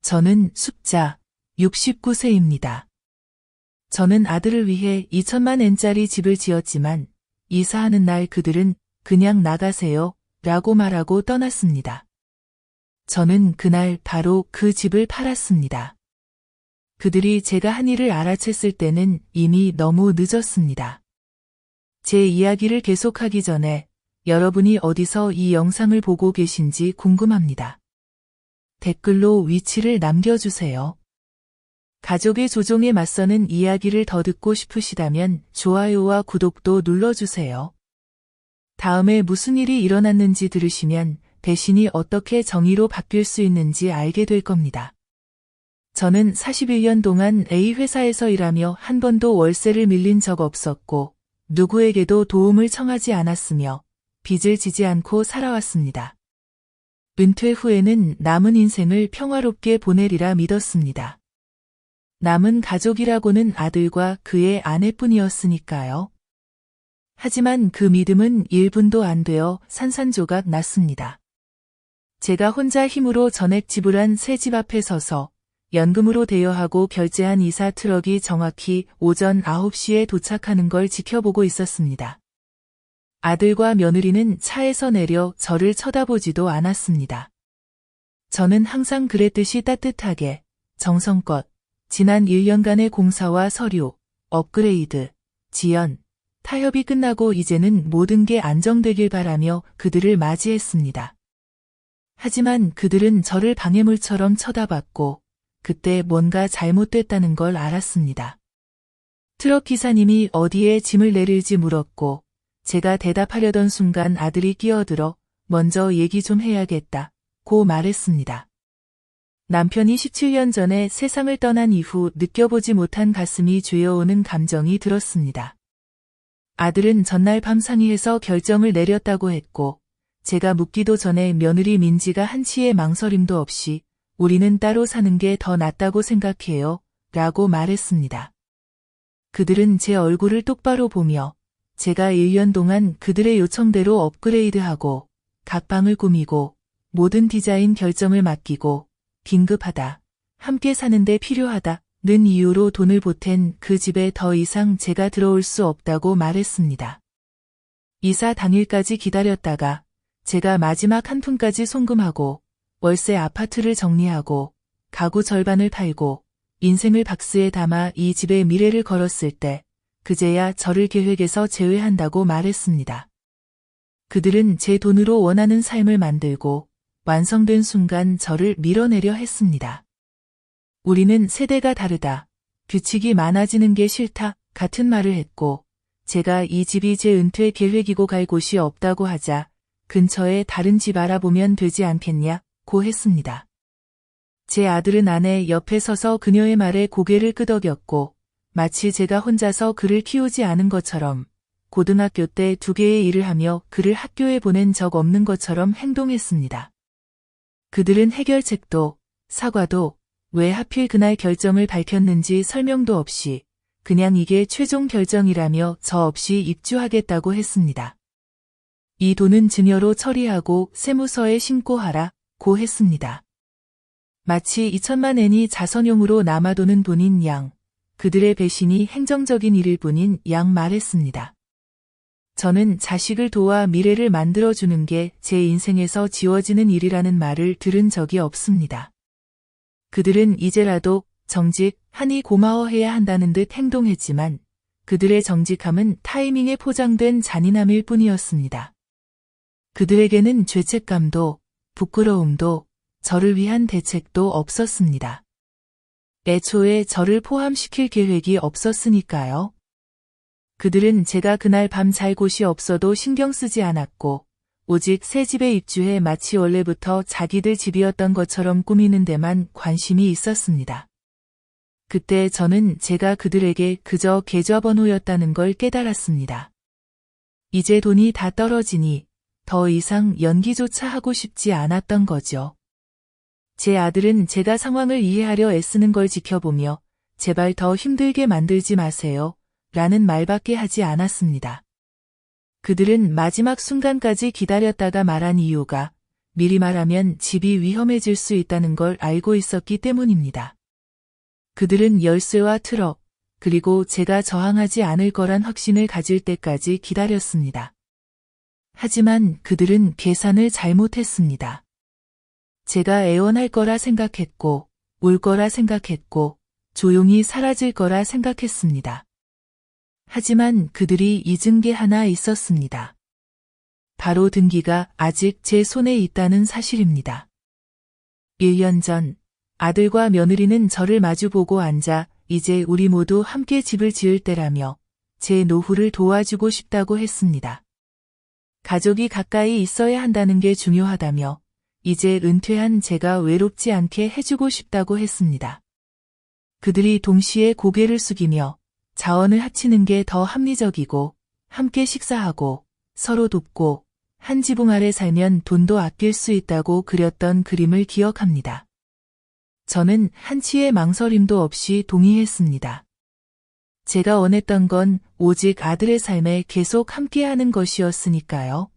저는 숫자 69세입니다. 저는 아들을 위해 2천만 엔짜리 집을 지었지만 이사하는 날 그들은 그냥 나가세요 라고 말하고 떠났습니다. 저는 그날 바로 그 집을 팔았습니다. 그들이 제가 한 일을 알아챘을 때는 이미 너무 늦었습니다. 제 이야기를 계속하기 전에 여러분이 어디서 이 영상을 보고 계신지 궁금합니다. 댓글로 위치를 남겨주세요. 가족의 조종에 맞서는 이야기를 더 듣고 싶으시다면 좋아요와 구독도 눌러주세요. 다음에 무슨 일이 일어났는지 들으시면 배신이 어떻게 정의로 바뀔 수 있는지 알게 될 겁니다. 저는 41년 동안 A 회사에서 일하며 한 번도 월세를 밀린 적 없었고 누구에게도 도움을 청하지 않았으며 빚을 지지 않고 살아왔습니다. 은퇴 후에는 남은 인생을 평화롭게 보내리라 믿었습니다. 남은 가족이라고는 아들과 그의 아내뿐이었으니까요. 하지만 그 믿음은 1분도 안 되어 산산조각 났습니다. 제가 혼자 힘으로 전액 지불한 새 집 앞에 서서 연금으로 대여하고 결제한 이사 트럭이 정확히 오전 9시에 도착하는 걸 지켜보고 있었습니다. 아들과 며느리는 차에서 내려 저를 쳐다보지도 않았습니다. 저는 항상 그랬듯이 따뜻하게, 정성껏, 지난 1년간의 공사와 서류, 업그레이드, 지연, 타협이 끝나고 이제는 모든 게 안정되길 바라며 그들을 맞이했습니다. 하지만 그들은 저를 방해물처럼 쳐다봤고 그때 뭔가 잘못됐다는 걸 알았습니다. 트럭 기사님이 어디에 짐을 내릴지 물었고 제가 대답하려던 순간 아들이 끼어들어 먼저 얘기 좀 해야겠다고 말했습니다. 남편이 17년 전에 세상을 떠난 이후 느껴보지 못한 가슴이 죄어오는 감정이 들었습니다. 아들은 전날 밤 상의해서 결정을 내렸다고 했고 제가 묻기도 전에 며느리 민지가 한치의 망설임도 없이 우리는 따로 사는 게 더 낫다고 생각해요 라고 말했습니다. 그들은 제 얼굴을 똑바로 보며 제가 1년 동안 그들의 요청대로 업그레이드하고 각 방을 꾸미고 모든 디자인 결정을 맡기고 긴급하다, 함께 사는데 필요하다는 이유로 돈을 보탠 그 집에 더 이상 제가 들어올 수 없다고 말했습니다. 이사 당일까지 기다렸다가 제가 마지막 한 푼까지 송금하고 월세 아파트를 정리하고 가구 절반을 팔고 인생을 박스에 담아 이 집의 미래를 걸었을 때 그제야 저를 계획에서 제외한다고 말했습니다. 그들은 제 돈으로 원하는 삶을 만들고 완성된 순간 저를 밀어내려 했습니다. 우리는 세대가 다르다, 규칙이 많아지는 게 싫다 같은 말을 했고 제가 이 집이 제 은퇴 계획이고 갈 곳이 없다고 하자 근처에 다른 집 알아보면 되지 않겠냐고 했습니다. 제 아들은 아내 옆에 서서 그녀의 말에 고개를 끄덕였고 마치 제가 혼자서 그를 키우지 않은 것처럼 고등학교 때 2개의 일을 하며 그를 학교에 보낸 적 없는 것처럼 행동했습니다. 그들은 해결책도 사과도 왜 하필 그날 결정을 밝혔는지 설명도 없이 그냥 이게 최종 결정이라며 저 없이 입주하겠다고 했습니다. 이 돈은 증여로 처리하고 세무서에 신고하라고 했습니다. 마치 2천만 엔이 자선용으로 남아도는 돈인 양, 그들의 배신이 행정적인 일일 뿐인 양 말했습니다. 저는 자식을 도와 미래를 만들어주는 게 제 인생에서 지워지는 일이라는 말을 들은 적이 없습니다. 그들은 이제라도 정직하니 고마워해야 한다는 듯 행동했지만 그들의 정직함은 타이밍에 포장된 잔인함일 뿐이었습니다. 그들에게는 죄책감도 부끄러움도 저를 위한 대책도 없었습니다. 애초에 저를 포함시킬 계획이 없었으니까요. 그들은 제가 그날 밤 잘 곳이 없어도 신경 쓰지 않았고 오직 새 집에 입주해 마치 원래부터 자기들 집이었던 것처럼 꾸미는 데만 관심이 있었습니다. 그때 저는 제가 그들에게 그저 계좌번호였다는 걸 깨달았습니다. 이제 돈이 다 떨어지니 더 이상 연기조차 하고 싶지 않았던 거죠. 제 아들은 제가 상황을 이해하려 애쓰는 걸 지켜보며 제발 더 힘들게 만들지 마세요 라는 말밖에 하지 않았습니다. 그들은 마지막 순간까지 기다렸다가 말한 이유가 미리 말하면 집이 위험해질 수 있다는 걸 알고 있었기 때문입니다. 그들은 열쇠와 트럭, 그리고 제가 저항하지 않을 거란 확신을 가질 때까지 기다렸습니다. 하지만 그들은 계산을 잘못했습니다. 제가 애원할 거라 생각했고, 올 거라 생각했고, 조용히 사라질 거라 생각했습니다. 하지만 그들이 잊은 게 하나 있었습니다. 바로 등기가 아직 제 손에 있다는 사실입니다. 1년 전 아들과 며느리는 저를 마주보고 앉아 이제 우리 모두 함께 집을 지을 때라며 제 노후를 도와주고 싶다고 했습니다. 가족이 가까이 있어야 한다는 게 중요하다며 이제 은퇴한 제가 외롭지 않게 해주고 싶다고 했습니다. 그들이 동시에 고개를 숙이며 자원을 합치는 게 더 합리적이고 함께 식사하고 서로 돕고 한 지붕 아래 살면 돈도 아낄 수 있다고 그렸던 그림을 기억합니다. 저는 한치의 망설임도 없이 동의했습니다. 제가 원했던 건 오직 아들의 삶에 계속 함께하는 것이었으니까요.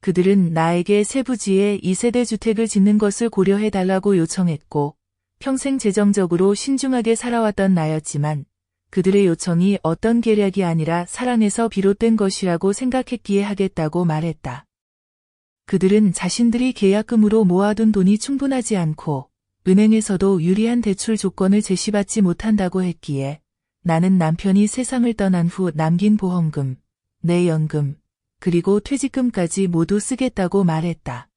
그들은 나에게 새 부지에 2세대 주택을 짓는 것을 고려해달라고 요청했고 평생 재정적으로 신중하게 살아왔던 나였지만 그들의 요청이 어떤 계략이 아니라 사랑에서 비롯된 것이라고 생각했기에 하겠다고 말했다. 그들은 자신들이 계약금으로 모아둔 돈이 충분하지 않고 은행에서도 유리한 대출 조건을 제시받지 못한다고 했기에 나는 남편이 세상을 떠난 후 남긴 보험금, 내 연금, 그리고 퇴직금까지 모두 쓰겠다고 말했다.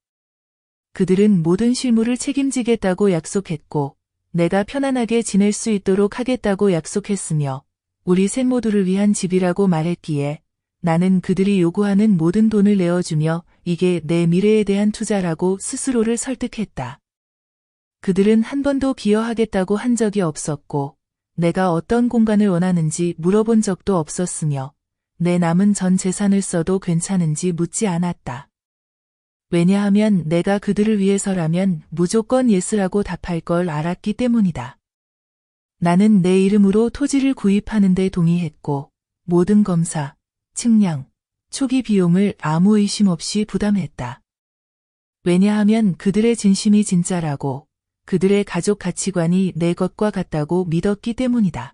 그들은 모든 실무를 책임지겠다고 약속했고 내가 편안하게 지낼 수 있도록 하겠다고 약속했으며 우리 셋 모두를 위한 집이라고 말했기에 나는 그들이 요구하는 모든 돈을 내어주며 이게 내 미래에 대한 투자라고 스스로를 설득했다. 그들은 한 번도 기여하겠다고 한 적이 없었고 내가 어떤 공간을 원하는지 물어본 적도 없었으며 내 남은 전 재산을 써도 괜찮은지 묻지 않았다. 왜냐하면 내가 그들을 위해서라면 무조건 예스라고 답할 걸 알았기 때문이다. 나는 내 이름으로 토지를 구입하는 데 동의했고 모든 검사, 측량, 초기 비용을 아무 의심 없이 부담했다. 왜냐하면 그들의 진심이 진짜라고 그들의 가족 가치관이 내 것과 같다고 믿었기 때문이다.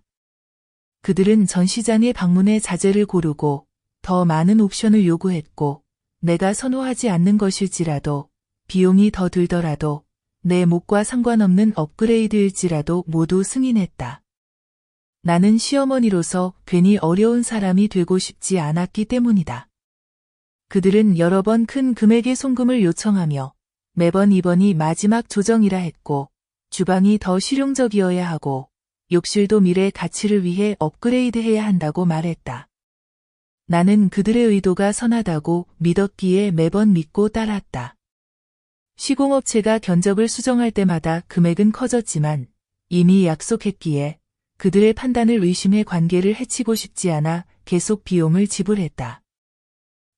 그들은 전시장에 방문해 자재를 고르고 더 많은 옵션을 요구했고 내가 선호하지 않는 것일지라도 비용이 더 들더라도 내 몫과 상관없는 업그레이드일지라도 모두 승인했다. 나는 시어머니로서 괜히 어려운 사람이 되고 싶지 않았기 때문이다. 그들은 여러 번 큰 금액의 송금을 요청하며 매번 이번이 마지막 조정이라 했고 주방이 더 실용적이어야 하고 욕실도 미래 가치를 위해 업그레이드해야 한다고 말했다. 나는 그들의 의도가 선하다고 믿었기에 매번 믿고 따랐다. 시공업체가 견적을 수정할 때마다 금액은 커졌지만 이미 약속했기에 그들의 판단을 의심해 관계를 해치고 싶지 않아 계속 비용을 지불했다.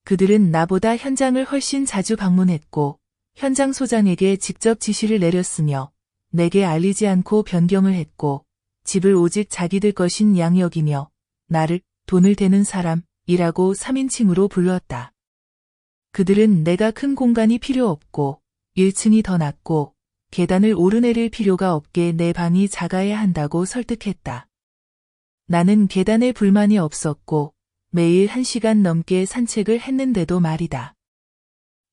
그들은 나보다 현장을 훨씬 자주 방문했고 현장 소장에게 직접 지시를 내렸으며 내게 알리지 않고 변경을 했고 집을 오직 자기들 것인 양 여기며 나를 돈을 대는 사람이라고 3인칭으로 불렀다. 그들은 내가 큰 공간이 필요 없고 1층이 더 낫고 계단을 오르내릴 필요가 없게 내 방이 작아야 한다고 설득했다. 나는 계단에 불만이 없었고 매일 1시간 넘게 산책을 했는데도 말이다.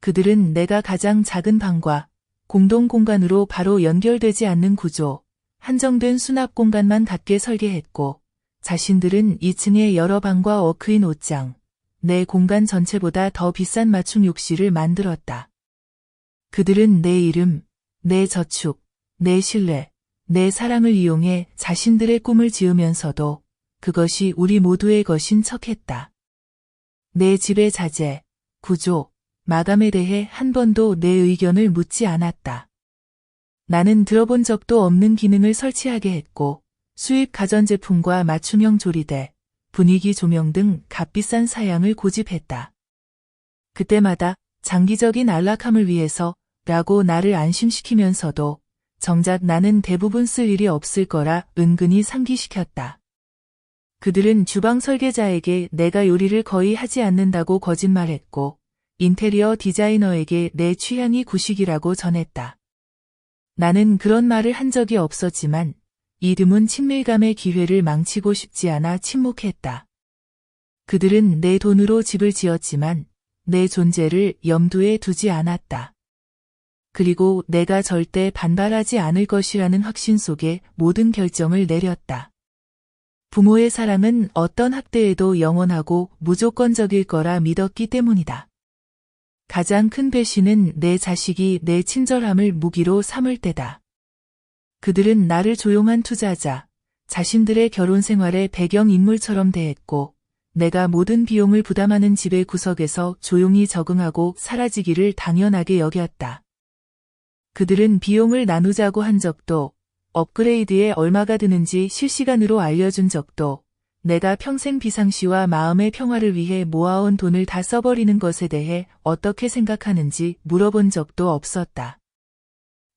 그들은 내가 가장 작은 방과 공동 공간으로 바로 연결되지 않는 구조, 한정된 수납 공간만 갖게 설계했고 자신들은 2층에 여러 방과 워크인 옷장, 내 공간 전체보다 더 비싼 맞춤 욕실을 만들었다. 그들은 내 이름, 내 저축, 내 신뢰, 내 사랑을 이용해 자신들의 꿈을 지으면서도 그것이 우리 모두의 것인 척했다. 내 집의 자재, 구조, 마감에 대해 한 번도 내 의견을 묻지 않았다. 나는 들어본 적도 없는 기능을 설치하게 했고 수입 가전제품과 맞춤형 조리대, 분위기 조명 등 값비싼 사양을 고집했다. 그때마다 장기적인 안락함을 위해서 라고 나를 안심시키면서도 정작 나는 대부분 쓸 일이 없을 거라 은근히 상기시켰다. 그들은 주방 설계자에게 내가 요리를 거의 하지 않는다고 거짓말했고 인테리어 디자이너에게 내 취향이 구식이라고 전했다. 나는 그런 말을 한 적이 없었지만 이 드문 친밀감의 기회를 망치고 싶지 않아 침묵했다. 그들은 내 돈으로 집을 지었지만 내 존재를 염두에 두지 않았다. 그리고 내가 절대 반발하지 않을 것이라는 확신 속에 모든 결정을 내렸다. 부모의 사랑은 어떤 학대에도 영원하고 무조건적일 거라 믿었기 때문이다. 가장 큰 배신은 내 자식이 내 친절함을 무기로 삼을 때다. 그들은 나를 조용한 투자자, 자신들의 결혼 생활의 배경인물처럼 대했고, 내가 모든 비용을 부담하는 집의 구석에서 조용히 적응하고 사라지기를 당연하게 여겼다. 그들은 비용을 나누자고 한 적도, 업그레이드에 얼마가 드는지 실시간으로 알려준 적도, 내가 평생 비상시와 마음의 평화를 위해 모아온 돈을 다 써버리는 것에 대해 어떻게 생각하는지 물어본 적도 없었다.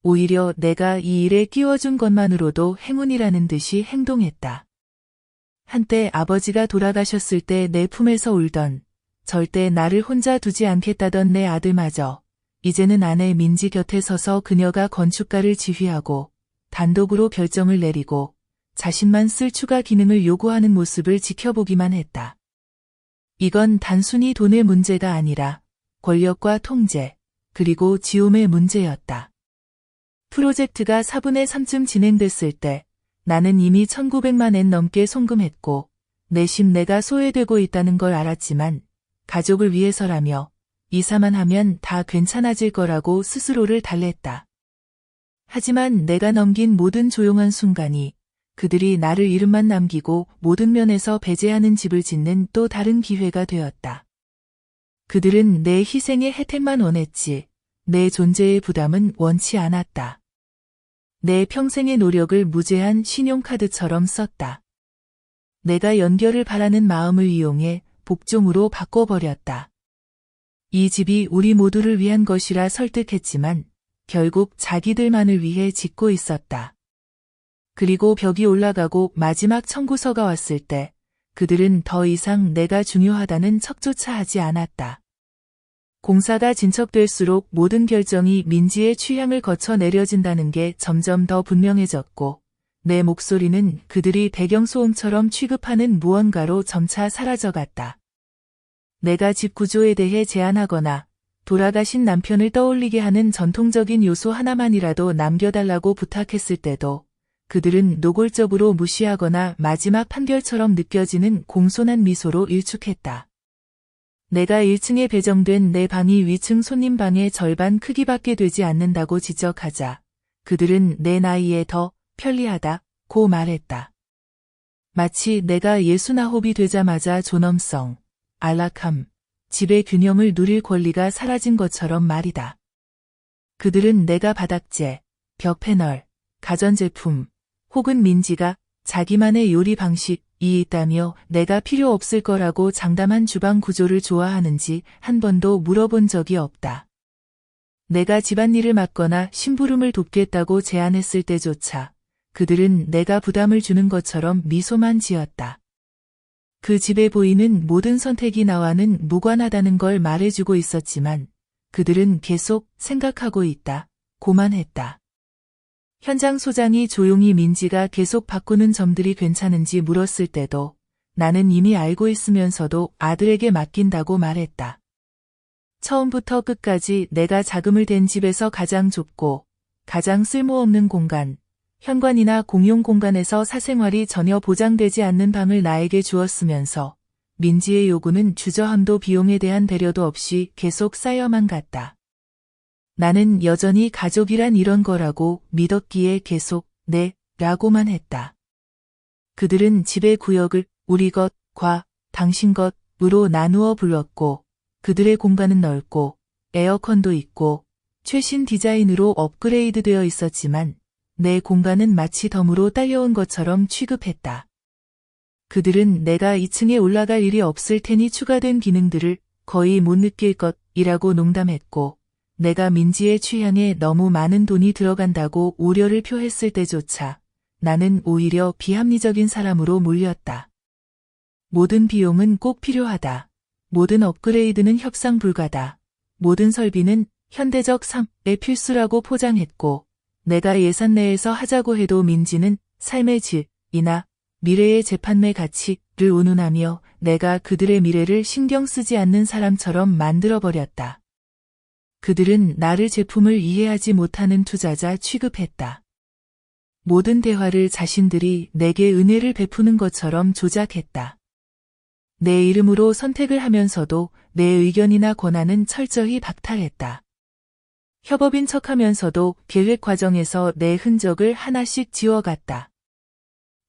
오히려 내가 이 일에 끼워준 것만으로도 행운이라는 듯이 행동했다. 한때 아버지가 돌아가셨을 때 내 품에서 울던, 절대 나를 혼자 두지 않겠다던 내 아들마저 이제는 아내 민지 곁에 서서 그녀가 건축가를 지휘하고 단독으로 결정을 내리고 자신만 쓸 추가 기능을 요구하는 모습을 지켜보기만 했다. 이건 단순히 돈의 문제가 아니라 권력과 통제, 그리고 지움의 문제였다. 프로젝트가 4분의 3쯤 진행됐을 때 나는 이미 1900만 엔 넘게 송금했고 내심 내가 소외되고 있다는 걸 알았지만 가족을 위해서라며 이사만 하면 다 괜찮아질 거라고 스스로를 달랬다. 하지만 내가 넘긴 모든 조용한 순간이 그들이 나를 이름만 남기고 모든 면에서 배제하는 집을 짓는 또 다른 기회가 되었다. 그들은 내 희생의 혜택만 원했지 내 존재의 부담은 원치 않았다. 내 평생의 노력을 무제한 신용카드처럼 썼다. 내가 연결을 바라는 마음을 이용해 복종으로 바꿔버렸다. 이 집이 우리 모두를 위한 것이라 설득했지만 결국 자기들만을 위해 짓고 있었다. 그리고 벽이 올라가고 마지막 청구서가 왔을 때 그들은 더 이상 내가 중요하다는 척조차 하지 않았다. 공사가 진척될수록 모든 결정이 민지의 취향을 거쳐 내려진다는 게 점점 더 분명해졌고 내 목소리는 그들이 배경소음처럼 취급하는 무언가로 점차 사라져갔다. 내가 집 구조에 대해 제안하거나 돌아가신 남편을 떠올리게 하는 전통적인 요소 하나만이라도 남겨달라고 부탁했을 때도 그들은 노골적으로 무시하거나 마지막 판결처럼 느껴지는 공손한 미소로 일축했다. 내가 1층에 배정된 내 방이 위층 손님 방의 절반 크기밖에 되지 않는다고 지적하자 그들은 내 나이에 더 편리하다고 말했다. 마치 내가 69이 되자마자 존엄성, 안락함, 집의 균형을 누릴 권리가 사라진 것처럼 말이다. 그들은 내가 바닥재, 벽 패널, 가전제품, 혹은 민지가 자기만의 요리 방식이 있다며 내가 필요 없을 거라고 장담한 주방 구조를 좋아하는지 한 번도 물어본 적이 없다. 내가 집안일을 맡거나 심부름을 돕겠다고 제안했을 때조차 그들은 내가 부담을 주는 것처럼 미소만 지었다. 그 집에 보이는 모든 선택이 나와는 무관하다는 걸 말해주고 있었지만 그들은 계속 생각하고 있다, 고만 했다. 현장 소장이 조용히 민지가 계속 바꾸는 점들이 괜찮은지 물었을 때도 나는 이미 알고 있으면서도 아들에게 맡긴다고 말했다. 처음부터 끝까지 내가 자금을 댄 집에서 가장 좁고 가장 쓸모없는 공간, 현관이나 공용 공간에서 사생활이 전혀 보장되지 않는 방을 나에게 주었으면서 민지의 요구는 주저함도 비용에 대한 배려도 없이 계속 쌓여만 갔다. 나는 여전히 가족이란 이런 거라고 믿었기에 계속 네, 라고만 했다. 그들은 집의 구역을 우리 것과 당신 것으로 나누어 불렀고 그들의 공간은 넓고 에어컨도 있고 최신 디자인으로 업그레이드되어 있었지만 내 공간은 마치 덤으로 딸려온 것처럼 취급했다. 그들은 내가 2층에 올라갈 일이 없을 테니 추가된 기능들을 거의 못 느낄 것이라고 농담했고 내가 민지의 취향에 너무 많은 돈이 들어간다고 우려를 표했을 때조차 나는 오히려 비합리적인 사람으로 몰렸다. 모든 비용은 꼭 필요하다. 모든 업그레이드는 협상 불가다. 모든 설비는 현대적 삶의 필수라고 포장했고 내가 예산 내에서 하자고 해도 민지는 삶의 질이나 미래의 재판매 가치를 운운하며 내가 그들의 미래를 신경 쓰지 않는 사람처럼 만들어버렸다. 그들은 나를 제품을 이해하지 못하는 투자자 취급했다. 모든 대화를 자신들이 내게 은혜를 베푸는 것처럼 조작했다. 내 이름으로 선택을 하면서도 내 의견이나 권한은 철저히 박탈했다. 협업인 척하면서도 계획 과정에서 내 흔적을 하나씩 지워갔다.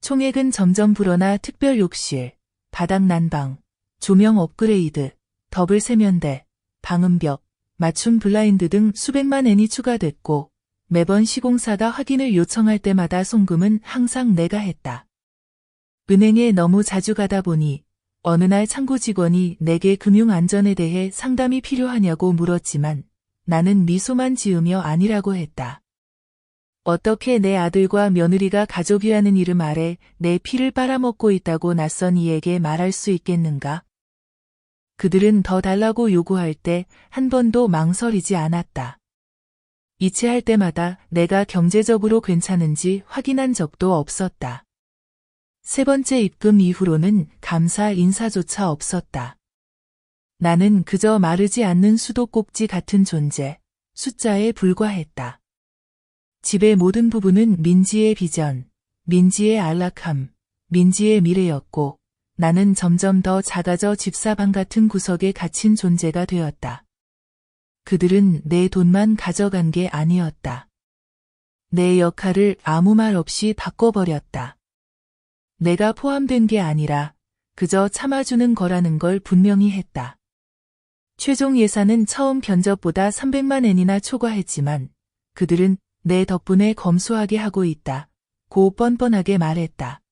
총액은 점점 불어나 특별 욕실, 바닥 난방, 조명 업그레이드, 더블 세면대, 방음벽, 맞춤 블라인드 등 수백만 엔이 추가됐고 매번 시공사가 확인을 요청할 때마다 송금은 항상 내가 했다. 은행에 너무 자주 가다 보니 어느 날 창구 직원이 내게 금융 안전에 대해 상담이 필요하냐고 물었지만 나는 미소만 지으며 아니라고 했다. 어떻게 내 아들과 며느리가 가족이라는 이름 아래 내 피를 빨아먹고 있다고 낯선 이에게 말할 수 있겠는가? 그들은 더 달라고 요구할 때 한 번도 망설이지 않았다. 이체할 때마다 내가 경제적으로 괜찮은지 확인한 적도 없었다. 세 번째 입금 이후로는 감사 인사조차 없었다. 나는 그저 마르지 않는 수도꼭지 같은 존재, 숫자에 불과했다. 집의 모든 부분은 민지의 비전, 민지의 안락함, 민지의 미래였고 나는 점점 더 작아져 집사방 같은 구석에 갇힌 존재가 되었다. 그들은 내 돈만 가져간 게 아니었다. 내 역할을 아무 말 없이 바꿔버렸다. 내가 포함된 게 아니라 그저 참아주는 거라는 걸 분명히 했다. 최종 예산은 처음 견적보다 300만 엔이나 초과했지만 그들은 내 덕분에 검소하게 하고 있다. 고 뻔뻔하게 말했다.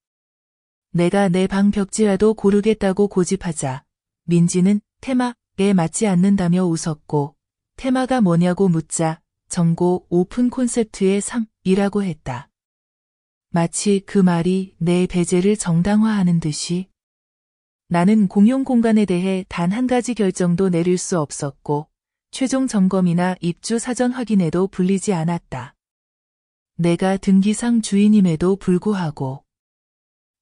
내가 내 방 벽지라도 고르겠다고 고집하자 민지는 테마에 맞지 않는다며 웃었고 테마가 뭐냐고 묻자 정고 오픈 콘셉트의 삶이라고 했다. 마치 그 말이 내 배제를 정당화하는 듯이. 나는 공용 공간에 대해 단 한 가지 결정도 내릴 수 없었고 최종 점검이나 입주 사전 확인에도 불리지 않았다. 내가 등기상 주인임에도 불구하고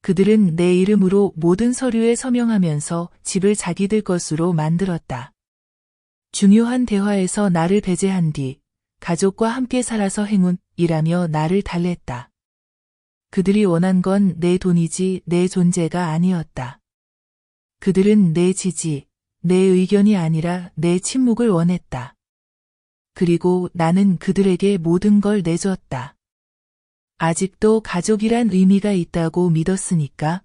그들은 내 이름으로 모든 서류에 서명하면서 집을 자기들 것으로 만들었다. 중요한 대화에서 나를 배제한 뒤 가족과 함께 살아서 행운이라며 나를 달랬다. 그들이 원한 건 내 돈이지 내 존재가 아니었다. 그들은 내 지지, 내 의견이 아니라 내 침묵을 원했다. 그리고 나는 그들에게 모든 걸 내줬다. 아직도 가족이란 의미가 있다고 믿었으니까.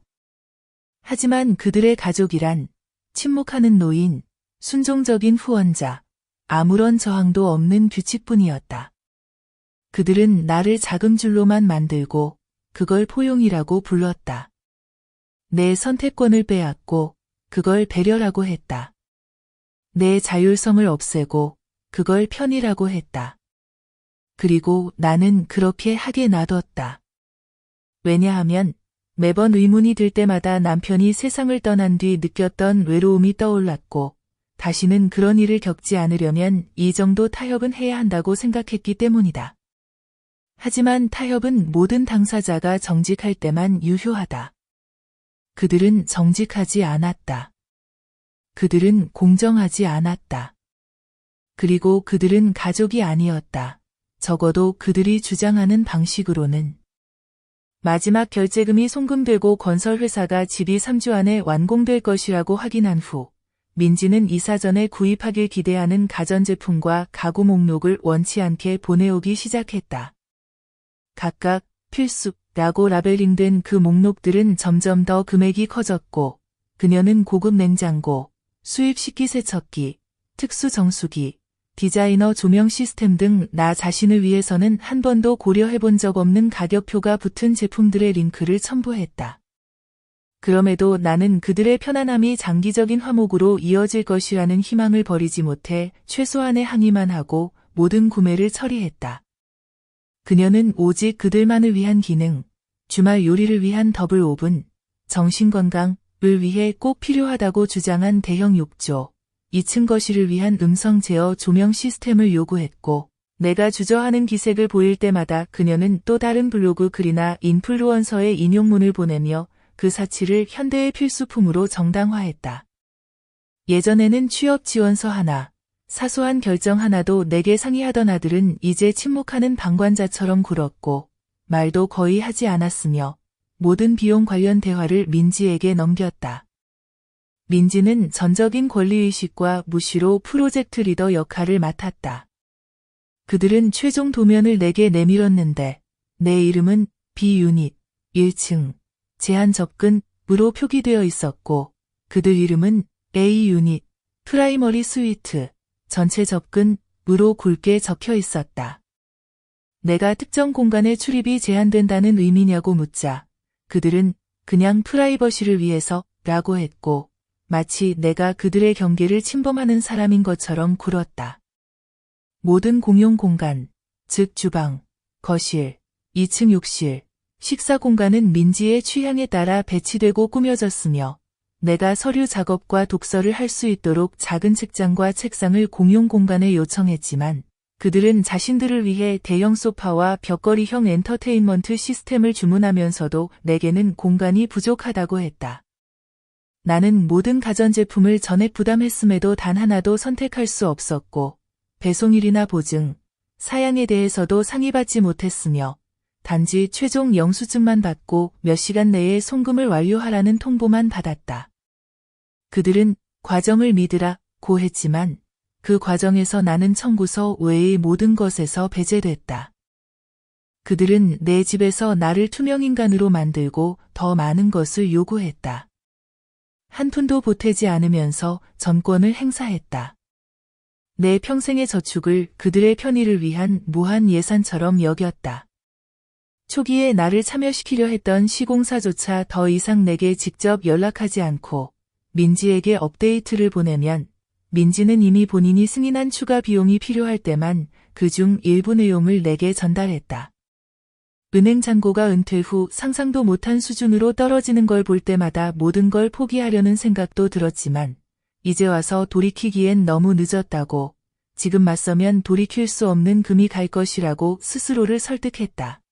하지만 그들의 가족이란 침묵하는 노인, 순종적인 후원자, 아무런 저항도 없는 규칙뿐이었다. 그들은 나를 자금줄로만 만들고 그걸 포용이라고 불렀다. 내 선택권을 빼앗고 그걸 배려라고 했다. 내 자율성을 없애고 그걸 편의라고 했다. 그리고 나는 그렇게 하게 놔뒀다. 왜냐하면 매번 의문이 들 때마다 남편이 세상을 떠난 뒤 느꼈던 외로움이 떠올랐고 다시는 그런 일을 겪지 않으려면 이 정도 타협은 해야 한다고 생각했기 때문이다. 하지만 타협은 모든 당사자가 정직할 때만 유효하다. 그들은 정직하지 않았다. 그들은 공정하지 않았다. 그리고 그들은 가족이 아니었다. 적어도 그들이 주장하는 방식으로는. 마지막 결제금이 송금되고 건설회사가 집이 3주 안에 완공될 것이라고 확인한 후 민지는 이사 전에 구입하길 기대하는 가전제품과 가구 목록을 원치 않게 보내오기 시작했다. 각각 필수라고 라벨링된 그 목록들은 점점 더 금액이 커졌고 그녀는 고급 냉장고, 수입 식기세척기, 특수 정수기, 디자이너 조명 시스템 등 나 자신을 위해서는 한 번도 고려해본 적 없는 가격표가 붙은 제품들의 링크를 첨부했다. 그럼에도 나는 그들의 편안함이 장기적인 화목으로 이어질 것이라는 희망을 버리지 못해 최소한의 항의만 하고 모든 구매를 처리했다. 그녀는 오직 그들만을 위한 기능, 주말 요리를 위한 더블 오븐, 정신건강을 위해 꼭 필요하다고 주장한 대형 욕조, 2층 거실을 위한 음성 제어 조명 시스템을 요구했고, 내가 주저하는 기색을 보일 때마다 그녀는 또 다른 블로그 글이나 인플루언서의 인용문을 보내며 그 사치를 현대의 필수품으로 정당화했다. 예전에는 취업 지원서 하나, 사소한 결정 하나도 내게 상의하던 아들은 이제 침묵하는 방관자처럼 굴었고, 말도 거의 하지 않았으며, 모든 비용 관련 대화를 민지에게 넘겼다. 민지는 전적인 권리의식과 무시로 프로젝트 리더 역할을 맡았다. 그들은 최종 도면을 내게 내밀었는데 내 이름은 B유닛 1층 제한 접근으로 표기되어 있었고 그들 이름은 A유닛 프라이머리 스위트 전체 접근으로 굵게 적혀 있었다. 내가 특정 공간에 출입이 제한된다는 의미냐고 묻자 그들은 그냥 프라이버시를 위해서 라고 했고 마치 내가 그들의 경계를 침범하는 사람인 것처럼 굴었다. 모든 공용 공간, 즉 주방, 거실, 2층 욕실, 식사 공간은 민지의 취향에 따라 배치되고 꾸며졌으며 내가 서류 작업과 독서를 할 수 있도록 작은 책장과 책상을 공용 공간에 요청했지만 그들은 자신들을 위해 대형 소파와 벽걸이형 엔터테인먼트 시스템을 주문하면서도 내게는 공간이 부족하다고 했다. 나는 모든 가전제품을 전액 부담했음에도 단 하나도 선택할 수 없었고 배송일이나 보증, 사양에 대해서도 상의받지 못했으며 단지 최종 영수증만 받고 몇 시간 내에 송금을 완료하라는 통보만 받았다. 그들은 과정을 믿으라고 했지만 그 과정에서 나는 청구서 외의 모든 것에서 배제됐다. 그들은 내 집에서 나를 투명인간으로 만들고 더 많은 것을 요구했다. 한 푼도 보태지 않으면서 전권을 행사했다. 내 평생의 저축을 그들의 편의를 위한 무한 예산처럼 여겼다. 초기에 나를 참여시키려 했던 시공사조차 더 이상 내게 직접 연락하지 않고 민지에게 업데이트를 보내면 민지는 이미 본인이 승인한 추가 비용이 필요할 때만 그중 일부 내용을 내게 전달했다. 은행 잔고가 은퇴 후 상상도 못한 수준으로 떨어지는 걸 볼 때마다 모든 걸 포기하려는 생각도 들었지만 이제 와서 돌이키기엔 너무 늦었다고 지금 맞서면 돌이킬 수 없는 금이 갈 것이라고 스스로를 설득했다.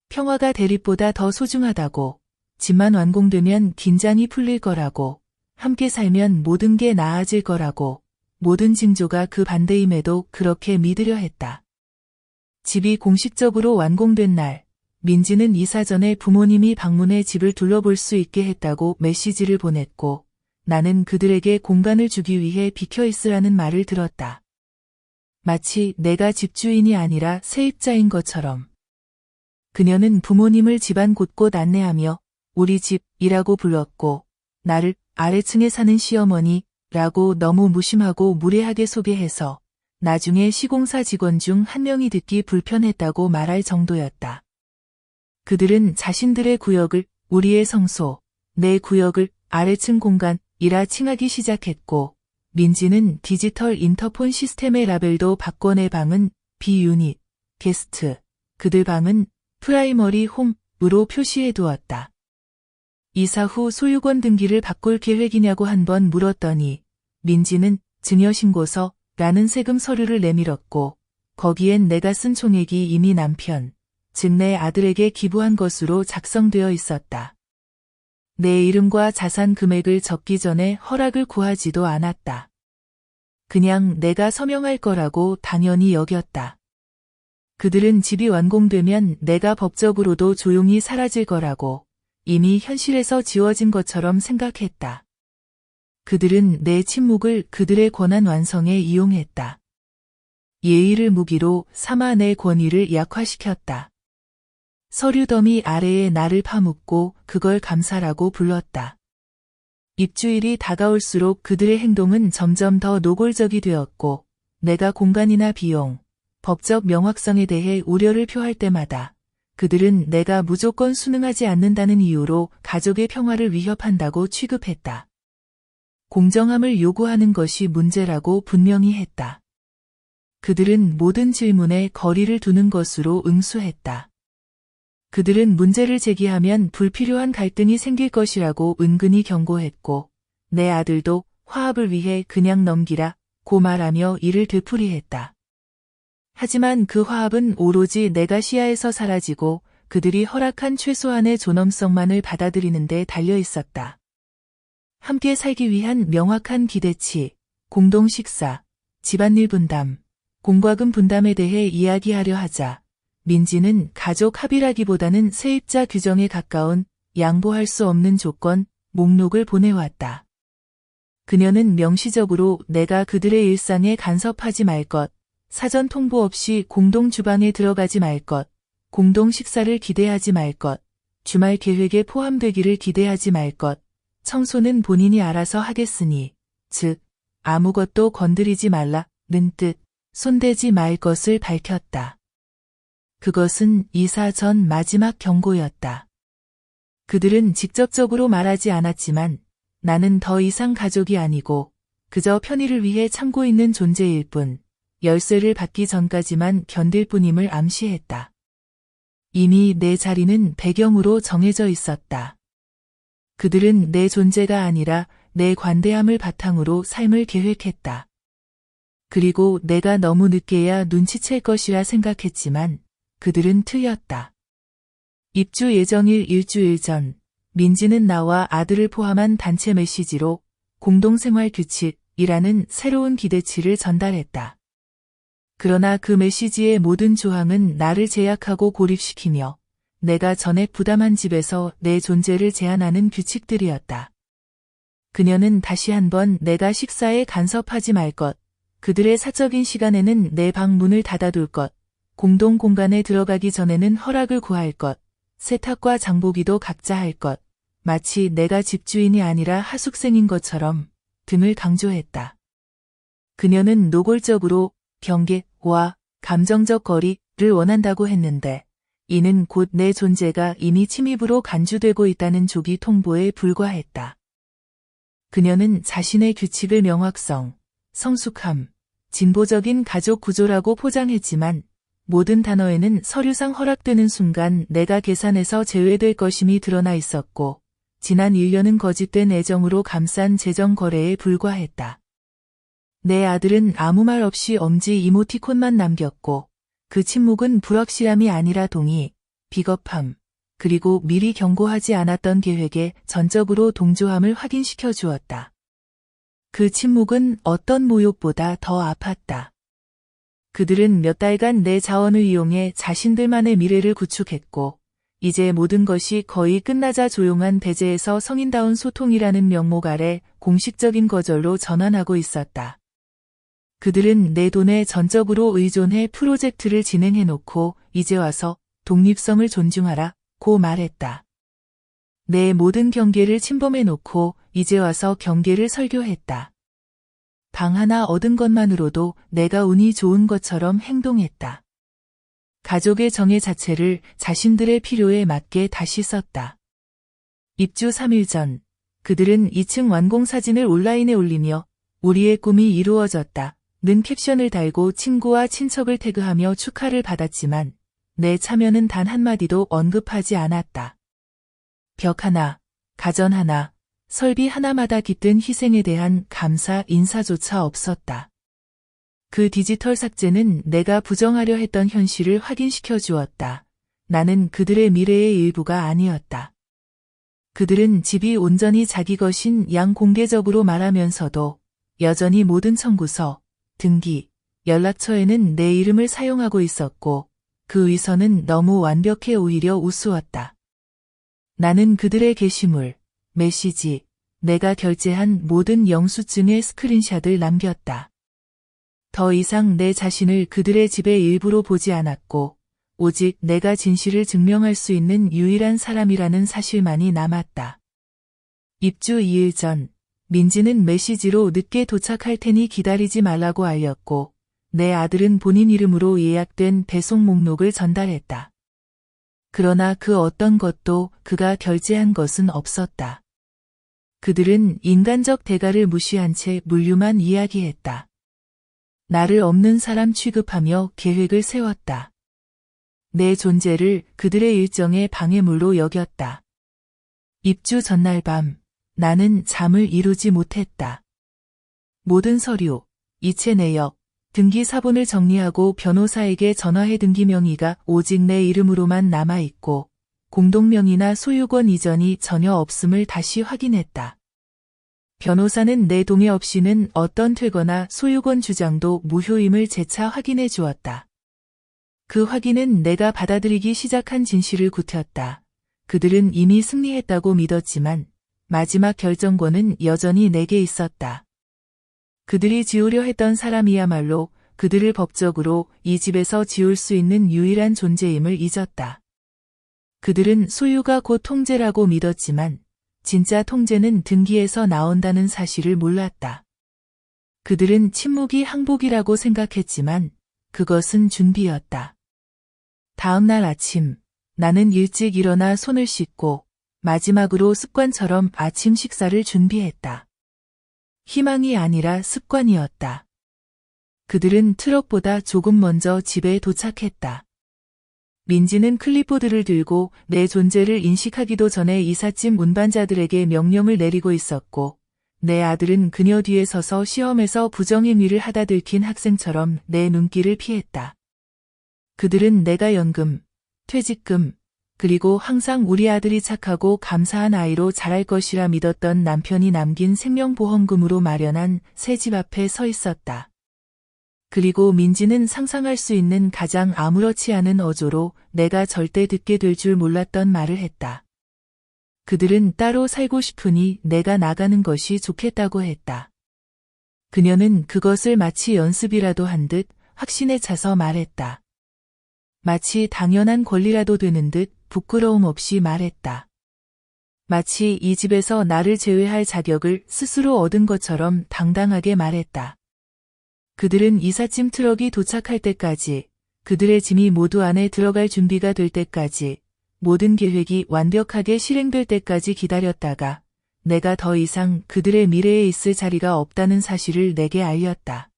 평화가 대립보다 더 소중하다고 집만 완공되면 긴장이 풀릴 거라고 함께 살면 모든 게 나아질 거라고 모든 징조가 그 반대임에도 그렇게 믿으려 했다. 집이 공식적으로 완공된 날, 민지는 이사 전에 부모님이 방문해 집을 둘러볼 수 있게 했다고 메시지를 보냈고 나는 그들에게 공간을 주기 위해 비켜 있으라는 말을 들었다. 마치 내가 집주인이 아니라 세입자인 것처럼. 그녀는 부모님을 집안 곳곳 안내하며 우리 집이라고 불렀고 나를 아래층에 사는 시어머니라고 너무 무심하고 무례하게 소개해서 나중에 시공사 직원 중 한 명이 듣기 불편했다고 말할 정도였다. 그들은 자신들의 구역을 우리의 성소, 내 구역을 아래층 공간이라 칭하기 시작했고 민지는 디지털 인터폰 시스템의 라벨도 바꿔 내 방은 B유닛, 게스트, 그들 방은 프라이머리 홈으로 표시해 두었다. 이사 후 소유권 등기를 바꿀 계획이냐고 한 번 물었더니 민지는 증여신고서 라는 세금 서류를 내밀었고 거기엔 내가 쓴 총액이 이미 남편, 즉 내 아들에게 기부한 것으로 작성되어 있었다. 내 이름과 자산 금액을 적기 전에 허락을 구하지도 않았다. 그냥 내가 서명할 거라고 당연히 여겼다. 그들은 집이 완공되면 내가 법적으로도 조용히 사라질 거라고 이미 현실에서 지워진 것처럼 생각했다. 그들은 내 침묵을 그들의 권한 완성에 이용했다. 예의를 무기로 삼아 내 권위를 약화시켰다. 서류 더미 아래에 나를 파묻고 그걸 감사라고 불렀다. 입주일이 다가올수록 그들의 행동은 점점 더 노골적이 되었고 내가 공간이나 비용, 법적 명확성에 대해 우려를 표할 때마다 그들은 내가 무조건 순응하지 않는다는 이유로 가족의 평화를 위협한다고 취급했다. 공정함을 요구하는 것이 문제라고 분명히 했다. 그들은 모든 질문에 거리를 두는 것으로 응수했다. 그들은 문제를 제기하면 불필요한 갈등이 생길 것이라고 은근히 경고했고 내 아들도 화합을 위해 그냥 넘기라 고 말하며 이를 되풀이했다. 하지만 그 화합은 오로지 내가 시야에서 사라지고 그들이 허락한 최소한의 존엄성만을 받아들이는 데 달려 있었다. 함께 살기 위한 명확한 기대치, 공동 식사, 집안일 분담, 공과금 분담에 대해 이야기하려 하자 민지는 가족 합의라기보다는 세입자 규정에 가까운 양보할 수 없는 조건 목록을 보내왔다. 그녀는 명시적으로 내가 그들의 일상에 간섭하지 말 것, 사전 통보 없이 공동 주방에 들어가지 말 것, 공동 식사를 기대하지 말 것, 주말 계획에 포함되기를 기대하지 말 것, 청소는 본인이 알아서 하겠으니, 즉 아무것도 건드리지 말라는 뜻, 손대지 말 것을 밝혔다. 그것은 이사 전 마지막 경고였다. 그들은 직접적으로 말하지 않았지만 나는 더 이상 가족이 아니고 그저 편의를 위해 참고 있는 존재일 뿐, 열쇠를 받기 전까지만 견딜 뿐임을 암시했다. 이미 내 자리는 배경으로 정해져 있었다. 그들은 내 존재가 아니라 내 관대함을 바탕으로 삶을 계획했다. 그리고 내가 너무 늦게야 눈치챌 것이라 생각했지만 그들은 틀렸다. 입주 예정일 일주일 전, 민지는 나와 아들을 포함한 단체 메시지로 공동생활 규칙이라는 새로운 기대치를 전달했다. 그러나 그 메시지의 모든 조항은 나를 제약하고 고립시키며 내가 전에 부담한 집에서 내 존재를 제한하는 규칙들이었다. 그녀는 다시 한번 내가 식사에 간섭하지 말 것, 그들의 사적인 시간에는 내 방 문을 닫아둘 것, 공동 공간에 들어가기 전에는 허락을 구할 것, 세탁과 장보기도 각자 할 것, 마치 내가 집주인이 아니라 하숙생인 것처럼 등을 강조했다. 그녀는 노골적으로 경계와 감정적 거리를 원한다고 했는데 이는 곧 내 존재가 이미 침입으로 간주되고 있다는 조기 통보에 불과했다. 그녀는 자신의 규칙을 명확성, 성숙함, 진보적인 가족 구조라고 포장했지만 모든 단어에는 서류상 허락되는 순간 내가 계산에서 제외될 것임이 드러나 있었고 지난 1년은 거짓된 애정으로 감싼 재정 거래에 불과했다. 내 아들은 아무 말 없이 엄지 이모티콘만 남겼고 그 침묵은 불확실함이 아니라 동의, 비겁함, 그리고 미리 경고하지 않았던 계획에 전적으로 동조함을 확인시켜 주었다. 그 침묵은 어떤 모욕보다 더 아팠다. 그들은 몇 달간 내 자원을 이용해 자신들만의 미래를 구축했고 이제 모든 것이 거의 끝나자 조용한 배제에서 성인다운 소통이라는 명목 아래 공식적인 거절로 전환하고 있었다. 그들은 내 돈에 전적으로 의존해 프로젝트를 진행해놓고 이제 와서 독립성을 존중하라 고 말했다. 내 모든 경계를 침범해놓고 이제 와서 경계를 설교했다. 방 하나 얻은 것만으로도 내가 운이 좋은 것처럼 행동했다. 가족의 정의 자체를 자신들의 필요에 맞게 다시 썼다. 입주 3일 전, 그들은 2층 완공 사진을 온라인에 올리며 우리의 꿈이 이루어졌다 는 캡션을 달고 친구와 친척을 태그하며 축하를 받았지만 내 참여는 단 한마디도 언급하지 않았다. 벽 하나, 가전 하나, 설비 하나마다 깃든 희생에 대한 감사 인사조차 없었다. 그 디지털 삭제는 내가 부정하려 했던 현실을 확인시켜 주었다. 나는 그들의 미래의 일부가 아니었다. 그들은 집이 온전히 자기 것인 양 공개적으로 말하면서도 여전히 모든 청구서, 등기, 연락처에는 내 이름을 사용하고 있었고 그 위선은 너무 완벽해 오히려 우스웠다. 나는 그들의 게시물, 메시지, 내가 결제한 모든 영수증의 스크린샷을 남겼다. 더 이상 내 자신을 그들의 집의 일부로 보지 않았고 오직 내가 진실을 증명할 수 있는 유일한 사람이라는 사실만이 남았다. 입주 2일 전, 민지는 메시지로 늦게 도착할 테니 기다리지 말라고 알렸고 내 아들은 본인 이름으로 예약된 배송 목록을 전달했다. 그러나 그 어떤 것도 그가 결제한 것은 없었다. 그들은 인간적 대가를 무시한 채 물류만 이야기했다. 나를 없는 사람 취급하며 계획을 세웠다. 내 존재를 그들의 일정의 방해물로 여겼다. 입주 전날 밤, 나는 잠을 이루지 못했다. 모든 서류, 이체 내역, 등기 사본을 정리하고 변호사에게 전화해 등기 명의가 오직 내 이름으로만 남아있고 공동명의나 소유권 이전이 전혀 없음을 다시 확인했다. 변호사는 내 동의 없이는 어떤 퇴거나 소유권 주장도 무효임을 재차 확인해 주었다. 그 확인은 내가 받아들이기 시작한 진실을 굳혔다. 그들은 이미 승리했다고 믿었지만 마지막 결정권은 여전히 내게 있었다. 그들이 지우려 했던 사람이야말로 그들을 법적으로 이 집에서 지울 수 있는 유일한 존재임을 잊었다. 그들은 소유가 곧 통제라고 믿었지만 진짜 통제는 등기에서 나온다는 사실을 몰랐다. 그들은 침묵이 항복이라고 생각했지만 그것은 준비였다. 다음 날 아침, 나는 일찍 일어나 손을 씻고 마지막으로 습관처럼 아침 식사를 준비했다. 희망이 아니라 습관이었다. 그들은 트럭보다 조금 먼저 집에 도착했다. 민지는 클립보드를 들고 내 존재를 인식하기도 전에 이삿짐 운반자들에게 명령을 내리고 있었고, 내 아들은 그녀 뒤에 서서 시험에서 부정행위를 하다 들킨 학생처럼 내 눈길을 피했다. 그들은 내가 연금, 퇴직금, 그리고 항상 우리 아들이 착하고 감사한 아이로 자랄 것이라 믿었던 남편이 남긴 생명보험금으로 마련한 새 집 앞에 서 있었다. 그리고 민지는 상상할 수 있는 가장 아무렇지 않은 어조로 내가 절대 듣게 될 줄 몰랐던 말을 했다. 그들은 따로 살고 싶으니 내가 나가는 것이 좋겠다고 했다. 그녀는 그것을 마치 연습이라도 한 듯 확신에 차서 말했다. 마치 당연한 권리라도 되는 듯 부끄러움 없이 말했다. 마치 이 집에서 나를 제외할 자격을 스스로 얻은 것처럼 당당하게 말했다. 그들은 이삿짐 트럭이 도착할 때까지, 그들의 짐이 모두 안에 들어갈 준비가 될 때까지, 모든 계획이 완벽하게 실행될 때까지 기다렸다가 내가 더 이상 그들의 미래에 있을 자리가 없다는 사실을 내게 알렸다.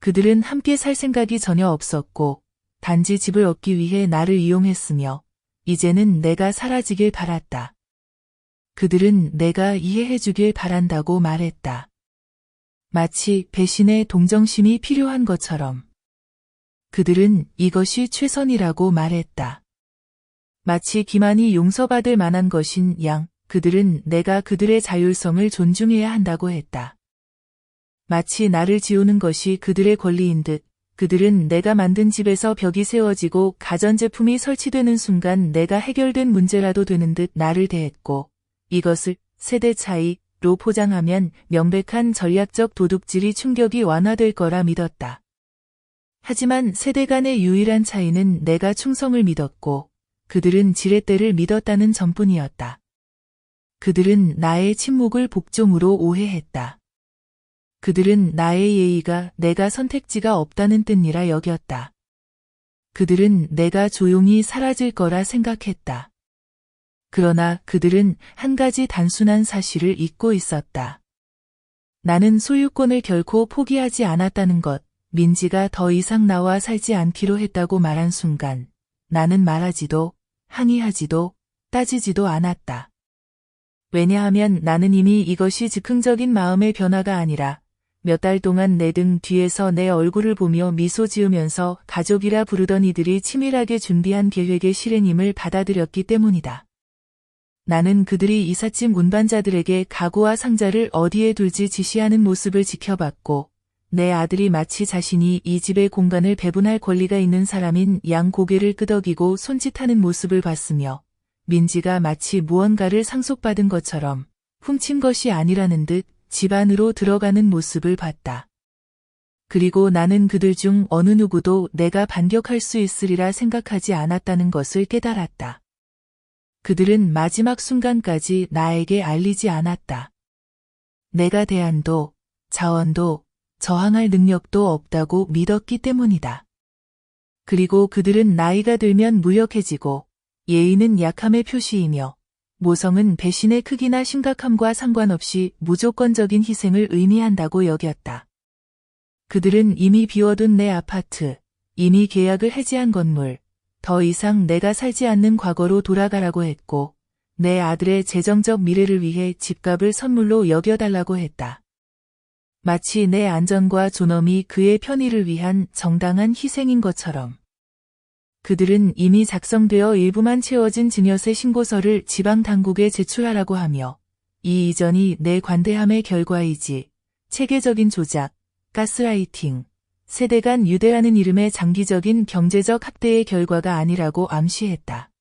그들은 함께 살 생각이 전혀 없었고 단지 집을 얻기 위해 나를 이용했으며 이제는 내가 사라지길 바랐다. 그들은 내가 이해해주길 바란다고 말했다. 마치 배신의 동정심이 필요한 것처럼. 그들은 이것이 최선이라고 말했다. 마치 기만이 용서받을 만한 것인 양, 그들은 내가 그들의 자율성을 존중해야 한다고 했다. 마치 나를 지우는 것이 그들의 권리인 듯, 그들은 내가 만든 집에서 벽이 세워지고 가전제품이 설치되는 순간 내가 해결된 문제라도 되는 듯 나를 대했고, 이것을 세대 차이로 포장하면 명백한 전략적 도둑질이 충격이 완화될 거라 믿었다. 하지만 세대 간의 유일한 차이는 내가 충성을 믿었고, 그들은 지렛대를 믿었다는 점뿐이었다. 그들은 나의 침묵을 복종으로 오해했다. 그들은 나의 예의가 내가 선택지가 없다는 뜻이라 여겼다. 그들은 내가 조용히 사라질 거라 생각했다. 그러나 그들은 한 가지 단순한 사실을 잊고 있었다. 나는 소유권을 결코 포기하지 않았다는 것, 민지가 더 이상 나와 살지 않기로 했다고 말한 순간, 나는 말하지도, 항의하지도, 따지지도 않았다. 왜냐하면 나는 이미 이것이 즉흥적인 마음의 변화가 아니라 몇 달 동안 내 등 뒤에서 내 얼굴을 보며 미소 지으면서 가족이라 부르던 이들이 치밀하게 준비한 계획의 실행임을 받아들였기 때문이다. 나는 그들이 이삿짐 운반자들에게 가구와 상자를 어디에 둘지 지시하는 모습을 지켜봤고, 내 아들이 마치 자신이 이 집의 공간을 배분할 권리가 있는 사람인 양 고개를 끄덕이고 손짓하는 모습을 봤으며, 민지가 마치 무언가를 상속받은 것처럼 훔친 것이 아니라는 듯 집 안으로 들어가는 모습을 봤다. 그리고 나는 그들 중 어느 누구도 내가 반격할 수 있으리라 생각하지 않았다는 것을 깨달았다. 그들은 마지막 순간까지 나에게 알리지 않았다. 내가 대안도, 자원도, 저항할 능력도 없다고 믿었기 때문이다. 그리고 그들은 나이가 들면 무력해지고, 예의는 약함의 표시이며, 모성은 배신의 크기나 심각함과 상관없이 무조건적인 희생을 의미한다고 여겼다. 그들은 이미 비워둔 내 아파트, 이미 계약을 해지한 건물, 더 이상 내가 살지 않는 과거로 돌아가라고 했고, 내 아들의 재정적 미래를 위해 집값을 선물로 여겨달라고 했다. 마치 내 안전과 존엄이 그의 편의를 위한 정당한 희생인 것처럼. 그들은 이미 작성되어 일부만 채워진 증여세 신고서를 지방당국에 제출하라고 하며 이 이전이 내 관대함의 결과이지 체계적인 조작, 가스라이팅, 세대 간 유대라는 이름의 장기적인 경제적 학대의 결과가 아니라고 암시했다.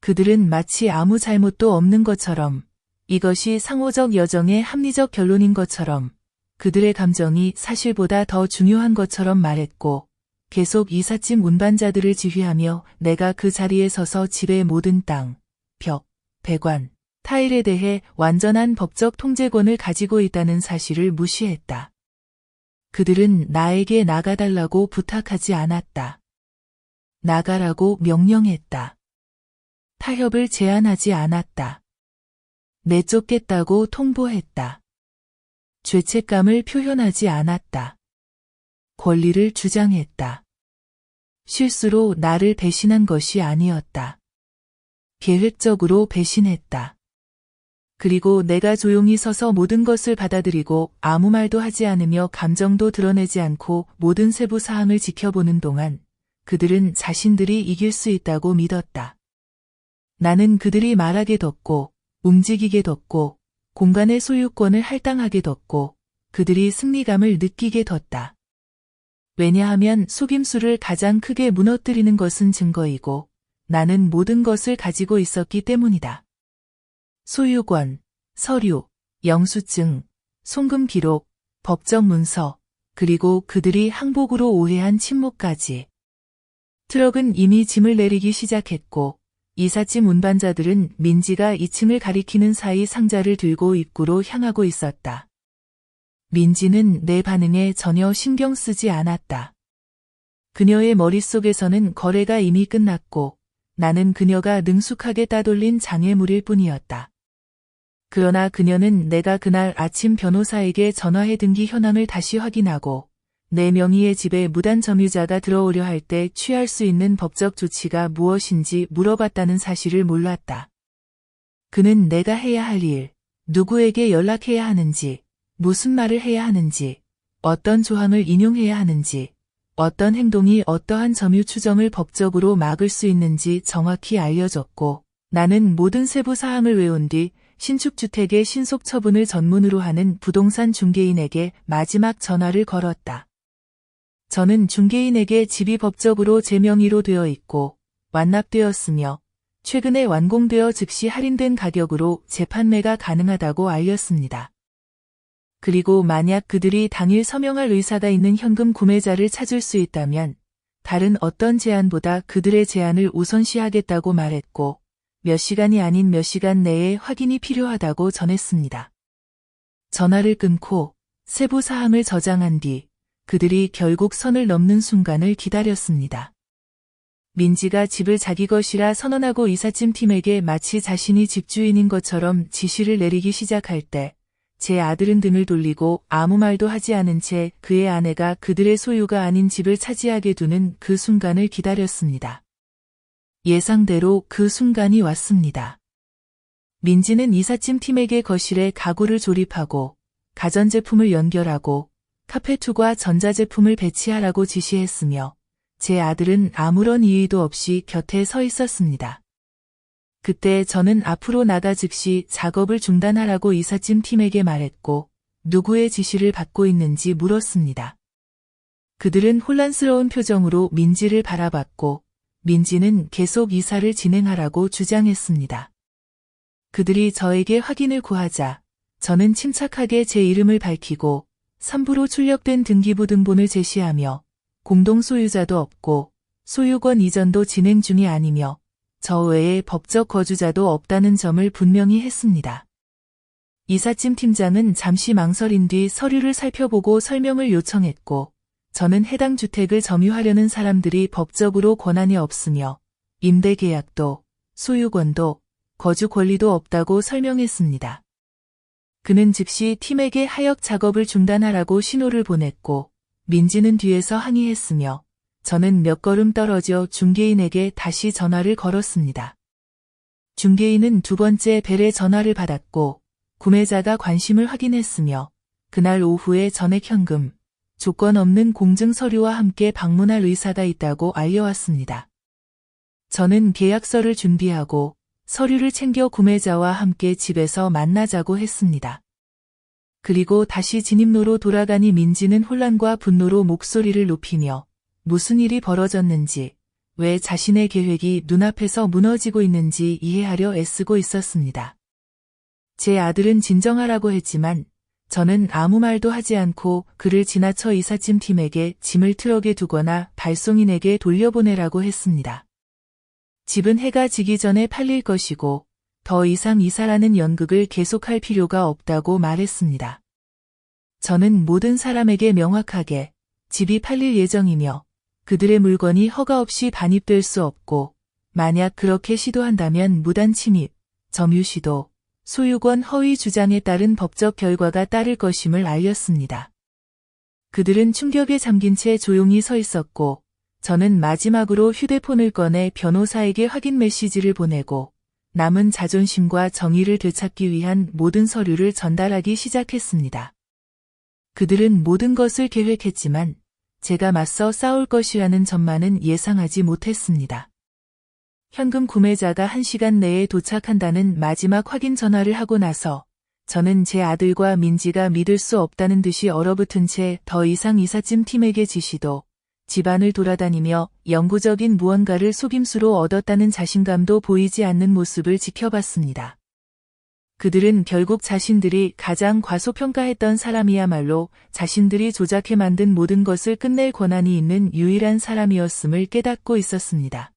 그들은 마치 아무 잘못도 없는 것처럼, 이것이 상호적 여정의 합리적 결론인 것처럼, 그들의 감정이 사실보다 더 중요한 것처럼 말했고, 계속 이삿짐 운반자들을 지휘하며 내가 그 자리에 서서 집의 모든 땅, 벽, 배관, 타일에 대해 완전한 법적 통제권을 가지고 있다는 사실을 무시했다. 그들은 나에게 나가달라고 부탁하지 않았다. 나가라고 명령했다. 타협을 제안하지 않았다. 내쫓겠다고 통보했다. 죄책감을 표현하지 않았다. 권리를 주장했다. 실수로 나를 배신한 것이 아니었다. 계획적으로 배신했다. 그리고 내가 조용히 서서 모든 것을 받아들이고 아무 말도 하지 않으며 감정도 드러내지 않고 모든 세부 사항을 지켜보는 동안 그들은 자신들이 이길 수 있다고 믿었다. 나는 그들이 말하게 뒀고 움직이게 뒀고 공간의 소유권을 할당하게 뒀고 그들이 승리감을 느끼게 뒀다. 왜냐하면 속임수를 가장 크게 무너뜨리는 것은 증거이고 나는 모든 것을 가지고 있었기 때문이다. 소유권, 서류, 영수증, 송금 기록, 법적 문서, 그리고 그들이 항복으로 오해한 침묵까지. 트럭은 이미 짐을 내리기 시작했고 이삿짐 운반자들은 민지가 2층을 가리키는 사이 상자를 들고 입구로 향하고 있었다. 민지는 내 반응에 전혀 신경 쓰지 않았다. 그녀의 머릿속에서는 거래가 이미 끝났고 나는 그녀가 능숙하게 따돌린 장애물일 뿐이었다. 그러나 그녀는 내가 그날 아침 변호사에게 전화해 등기 현황을 다시 확인하고 내 명의의 집에 무단 점유자가 들어오려 할 때 취할 수 있는 법적 조치가 무엇인지 물어봤다는 사실을 몰랐다. 그는 내가 해야 할 일, 누구에게 연락해야 하는지, 무슨 말을 해야 하는지, 어떤 조항을 인용해야 하는지, 어떤 행동이 어떠한 점유 추정을 법적으로 막을 수 있는지 정확히 알려줬고 나는 모든 세부 사항을 외운 뒤 신축주택의 신속 처분을 전문으로 하는 부동산 중개인에게 마지막 전화를 걸었다. 저는 중개인에게 집이 법적으로 제 명의로 되어 있고 완납되었으며 최근에 완공되어 즉시 할인된 가격으로 재판매가 가능하다고 알렸습니다. 그리고 만약 그들이 당일 서명할 의사가 있는 현금 구매자를 찾을 수 있다면 다른 어떤 제안보다 그들의 제안을 우선시하겠다고 말했고 몇 시간이 아닌 몇 시간 내에 확인이 필요하다고 전했습니다. 전화를 끊고 세부 사항을 저장한 뒤 그들이 결국 선을 넘는 순간을 기다렸습니다. 민지가 집을 자기 것이라 선언하고 이삿짐 팀에게 마치 자신이 집주인인 것처럼 지시를 내리기 시작할 때 제 아들은 등을 돌리고 아무 말도 하지 않은 채 그의 아내가 그들의 소유가 아닌 집을 차지하게 두는 그 순간을 기다렸습니다. 예상대로 그 순간이 왔습니다. 민지는 이삿짐 팀에게 거실에 가구를 조립하고 가전제품을 연결하고 카페투과 전자제품을 배치하라고 지시했으며 제 아들은 아무런 이의도 없이 곁에 서 있었습니다. 그때 저는 앞으로 나가 즉시 작업을 중단하라고 이삿짐 팀에게 말했고 누구의 지시를 받고 있는지 물었습니다. 그들은 혼란스러운 표정으로 민지를 바라봤고 민지는 계속 이사를 진행하라고 주장했습니다. 그들이 저에게 확인을 구하자 저는 침착하게 제 이름을 밝히고 3부로 출력된 등기부 등본을 제시하며 공동 소유자도 없고 소유권 이전도 진행 중이 아니며 저 외에 법적 거주자도 없다는 점을 분명히 했습니다. 이삿짐 팀장은 잠시 망설인 뒤 서류를 살펴보고 설명을 요청했고 저는 해당 주택을 점유하려는 사람들이 법적으로 권한이 없으며 임대계약도 소유권도 거주 권리도 없다고 설명했습니다. 그는 즉시 팀에게 하역 작업을 중단하라고 신호를 보냈고 민지는 뒤에서 항의했으며 저는 몇 걸음 떨어져 중개인에게 다시 전화를 걸었습니다. 중개인은 두 번째 벨의 전화를 받았고 구매자가 관심을 확인했으며 그날 오후에 전액 현금, 조건 없는 공증 서류와 함께 방문할 의사가 있다고 알려왔습니다. 저는 계약서를 준비하고 서류를 챙겨 구매자와 함께 집에서 만나자고 했습니다. 그리고 다시 진입로로 돌아가니 민지는 혼란과 분노로 목소리를 높이며 무슨 일이 벌어졌는지, 왜 자신의 계획이 눈앞에서 무너지고 있는지 이해하려 애쓰고 있었습니다. 제 아들은 진정하라고 했지만 저는 아무 말도 하지 않고 그를 지나쳐 이삿짐 팀에게 짐을 트럭에 두거나 발송인에게 돌려보내라고 했습니다. 집은 해가 지기 전에 팔릴 것이고 더 이상 이사라는 연극을 계속할 필요가 없다고 말했습니다. 저는 모든 사람에게 명확하게 집이 팔릴 예정이며 그들의 물건이 허가 없이 반입될 수 없고 만약 그렇게 시도한다면 무단 침입, 점유시도, 소유권 허위 주장에 따른 법적 결과가 따를 것임을 알렸습니다. 그들은 충격에 잠긴 채 조용히 서 있었고 저는 마지막으로 휴대폰을 꺼내 변호사에게 확인 메시지를 보내고 남은 자존심과 정의를 되찾기 위한 모든 서류를 전달하기 시작했습니다. 그들은 모든 것을 계획했지만 제가 맞서 싸울 것이라는 점만은 예상하지 못했습니다. 현금 구매자가 1시간 내에 도착한다는 마지막 확인 전화를 하고 나서 저는 제 아들과 민지가 믿을 수 없다는 듯이 얼어붙은 채 더 이상 이삿짐 팀에게 지시도 집안을 돌아다니며 영구적인 무언가를 속임수로 얻었다는 자신감도 보이지 않는 모습을 지켜봤습니다. 그들은 결국 자신들이 가장 과소평가했던 사람이야말로 자신들이 조작해 만든 모든 것을 끝낼 권한이 있는 유일한 사람이었음을 깨닫고 있었습니다.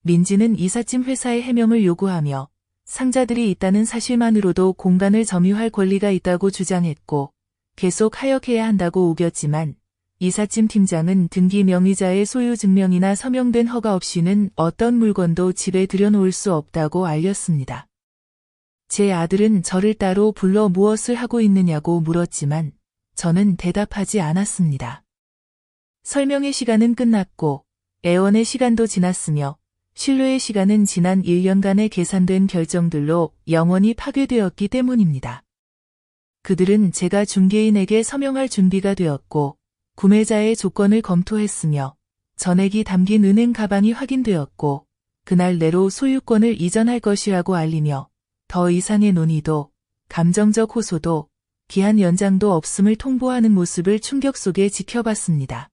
민지는 이삿짐 회사의 해명을 요구하며 상자들이 있다는 사실만으로도 공간을 점유할 권리가 있다고 주장했고 계속 하역해야 한다고 우겼지만 이삿짐 팀장은 등기 명의자의 소유 증명이나 서명된 허가 없이는 어떤 물건도 집에 들여놓을 수 없다고 알렸습니다. 제 아들은 저를 따로 불러 무엇을 하고 있느냐고 물었지만 저는 대답하지 않았습니다. 설명의 시간은 끝났고 애원의 시간도 지났으며 신뢰의 시간은 지난 1년간의 계산된 결정들로 영원히 파괴되었기 때문입니다. 그들은 제가 중개인에게 서명할 준비가 되었고 구매자의 조건을 검토했으며 전액이 담긴 은행 가방이 확인되었고 그날 내로 소유권을 이전할 것이라고 알리며 더 이상의 논의도 감정적 호소도 기한 연장도 없음을 통보하는 모습을 충격 속에 지켜봤습니다.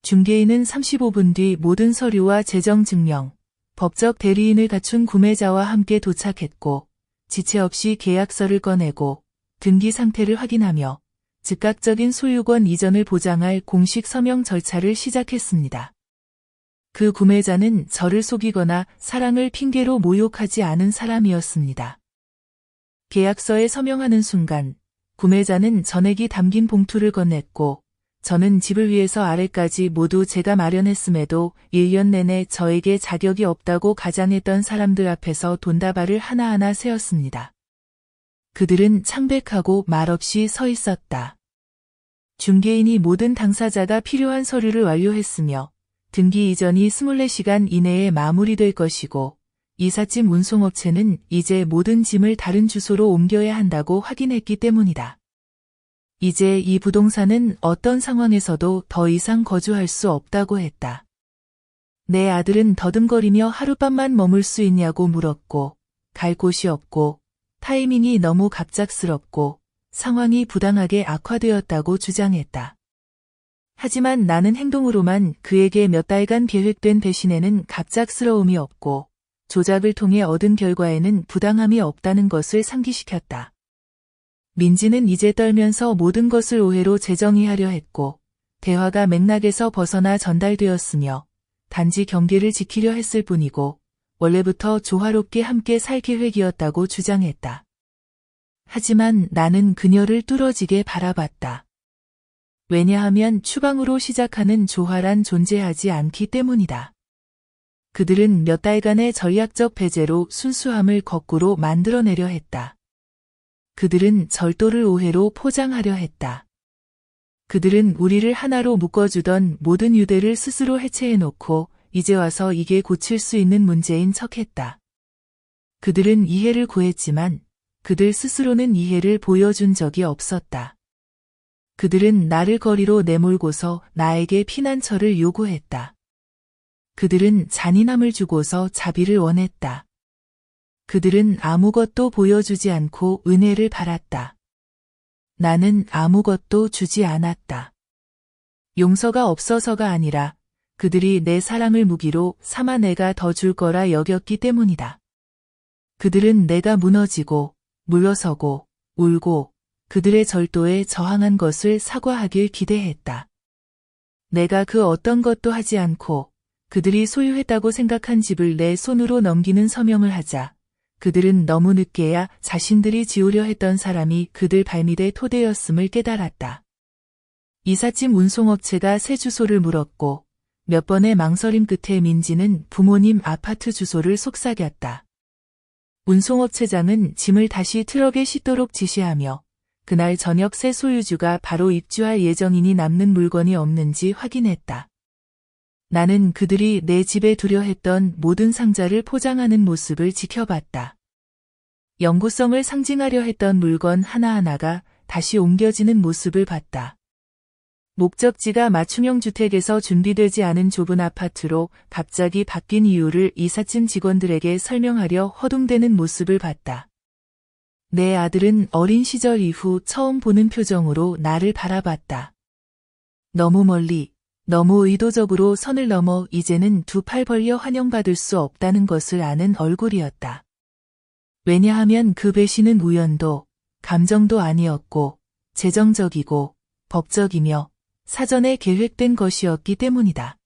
중개인은 35분 뒤 모든 서류와 재정 증명, 법적 대리인을 갖춘 구매자와 함께 도착했고 지체 없이 계약서를 꺼내고 등기 상태를 확인하며 즉각적인 소유권 이전을 보장할 공식 서명 절차를 시작했습니다. 그 구매자는 저를 속이거나 사랑을 핑계로 모욕하지 않은 사람이었습니다. 계약서에 서명하는 순간 구매자는 전액이 담긴 봉투를 건넸고 저는 집을 위해서 아래까지 모두 제가 마련했음에도 1년 내내 저에게 자격이 없다고 가장했던 사람들 앞에서 돈다발을 하나하나 세었습니다. 그들은 창백하고 말없이 서 있었다. 중개인이 모든 당사자가 필요한 서류를 완료했으며 등기 이전이 24시간 이내에 마무리될 것이고 이삿짐 운송업체는 이제 모든 짐을 다른 주소로 옮겨야 한다고 확인했기 때문이다. 이제 이 부동산은 어떤 상황에서도 더 이상 거주할 수 없다고 했다. 내 아들은 더듬거리며 하룻밤만 머물 수 있냐고 물었고 갈 곳이 없고 타이밍이 너무 갑작스럽고 상황이 부당하게 악화되었다고 주장했다. 하지만 나는 행동으로만 그에게 몇 달간 계획된 배신에는 갑작스러움이 없고 조작을 통해 얻은 결과에는 부당함이 없다는 것을 상기시켰다. 민지는 이제 떨면서 모든 것을 오해로 재정의하려 했고 대화가 맥락에서 벗어나 전달되었으며 단지 경계를 지키려 했을 뿐이고 원래부터 조화롭게 함께 살 계획이었다고 주장했다. 하지만 나는 그녀를 뚫어지게 바라봤다. 왜냐하면 추방으로 시작하는 조화란 존재하지 않기 때문이다. 그들은 몇 달간의 전략적 배제로 순수함을 거꾸로 만들어내려 했다. 그들은 절도를 오해로 포장하려 했다. 그들은 우리를 하나로 묶어주던 모든 유대를 스스로 해체해놓고 이제 와서 이게 고칠 수 있는 문제인 척했다. 그들은 이해를 구했지만 그들 스스로는 이해를 보여준 적이 없었다. 그들은 나를 거리로 내몰고서 나에게 피난처를 요구했다. 그들은 잔인함을 주고서 자비를 원했다. 그들은 아무것도 보여주지 않고 은혜를 바랐다. 나는 아무것도 주지 않았다. 용서가 없어서가 아니라 그들이 내 사랑을 무기로 삼아 내가 더 줄 거라 여겼기 때문이다. 그들은 내가 무너지고 물러서고 울고 그들의 절도에 저항한 것을 사과하길 기대했다. 내가 그 어떤 것도 하지 않고 그들이 소유했다고 생각한 집을 내 손으로 넘기는 서명을 하자 그들은 너무 늦게야 자신들이 지우려 했던 사람이 그들 발밑의 토대였음을 깨달았다. 이삿짐 운송업체가 새 주소를 물었고 몇 번의 망설임 끝에 민지는 부모님 아파트 주소를 속삭였다. 운송업체장은 짐을 다시 트럭에 싣도록 지시하며 그날 저녁 새 소유주가 바로 입주할 예정이니 남는 물건이 없는지 확인했다. 나는 그들이 내 집에 두려 했던 모든 상자를 포장하는 모습을 지켜봤다. 영구성을 상징하려 했던 물건 하나하나가 다시 옮겨지는 모습을 봤다. 목적지가 맞춤형 주택에서 준비되지 않은 좁은 아파트로 갑자기 바뀐 이유를 이삿짐 직원들에게 설명하려 허둥대는 모습을 봤다. 내 아들은 어린 시절 이후 처음 보는 표정으로 나를 바라봤다. 너무 멀리, 너무 의도적으로 선을 넘어 이제는 두 팔 벌려 환영받을 수 없다는 것을 아는 얼굴이었다. 왜냐하면 그 배신은 우연도, 감정도 아니었고, 재정적이고, 법적이며, 사전에 계획된 것이었기 때문이다.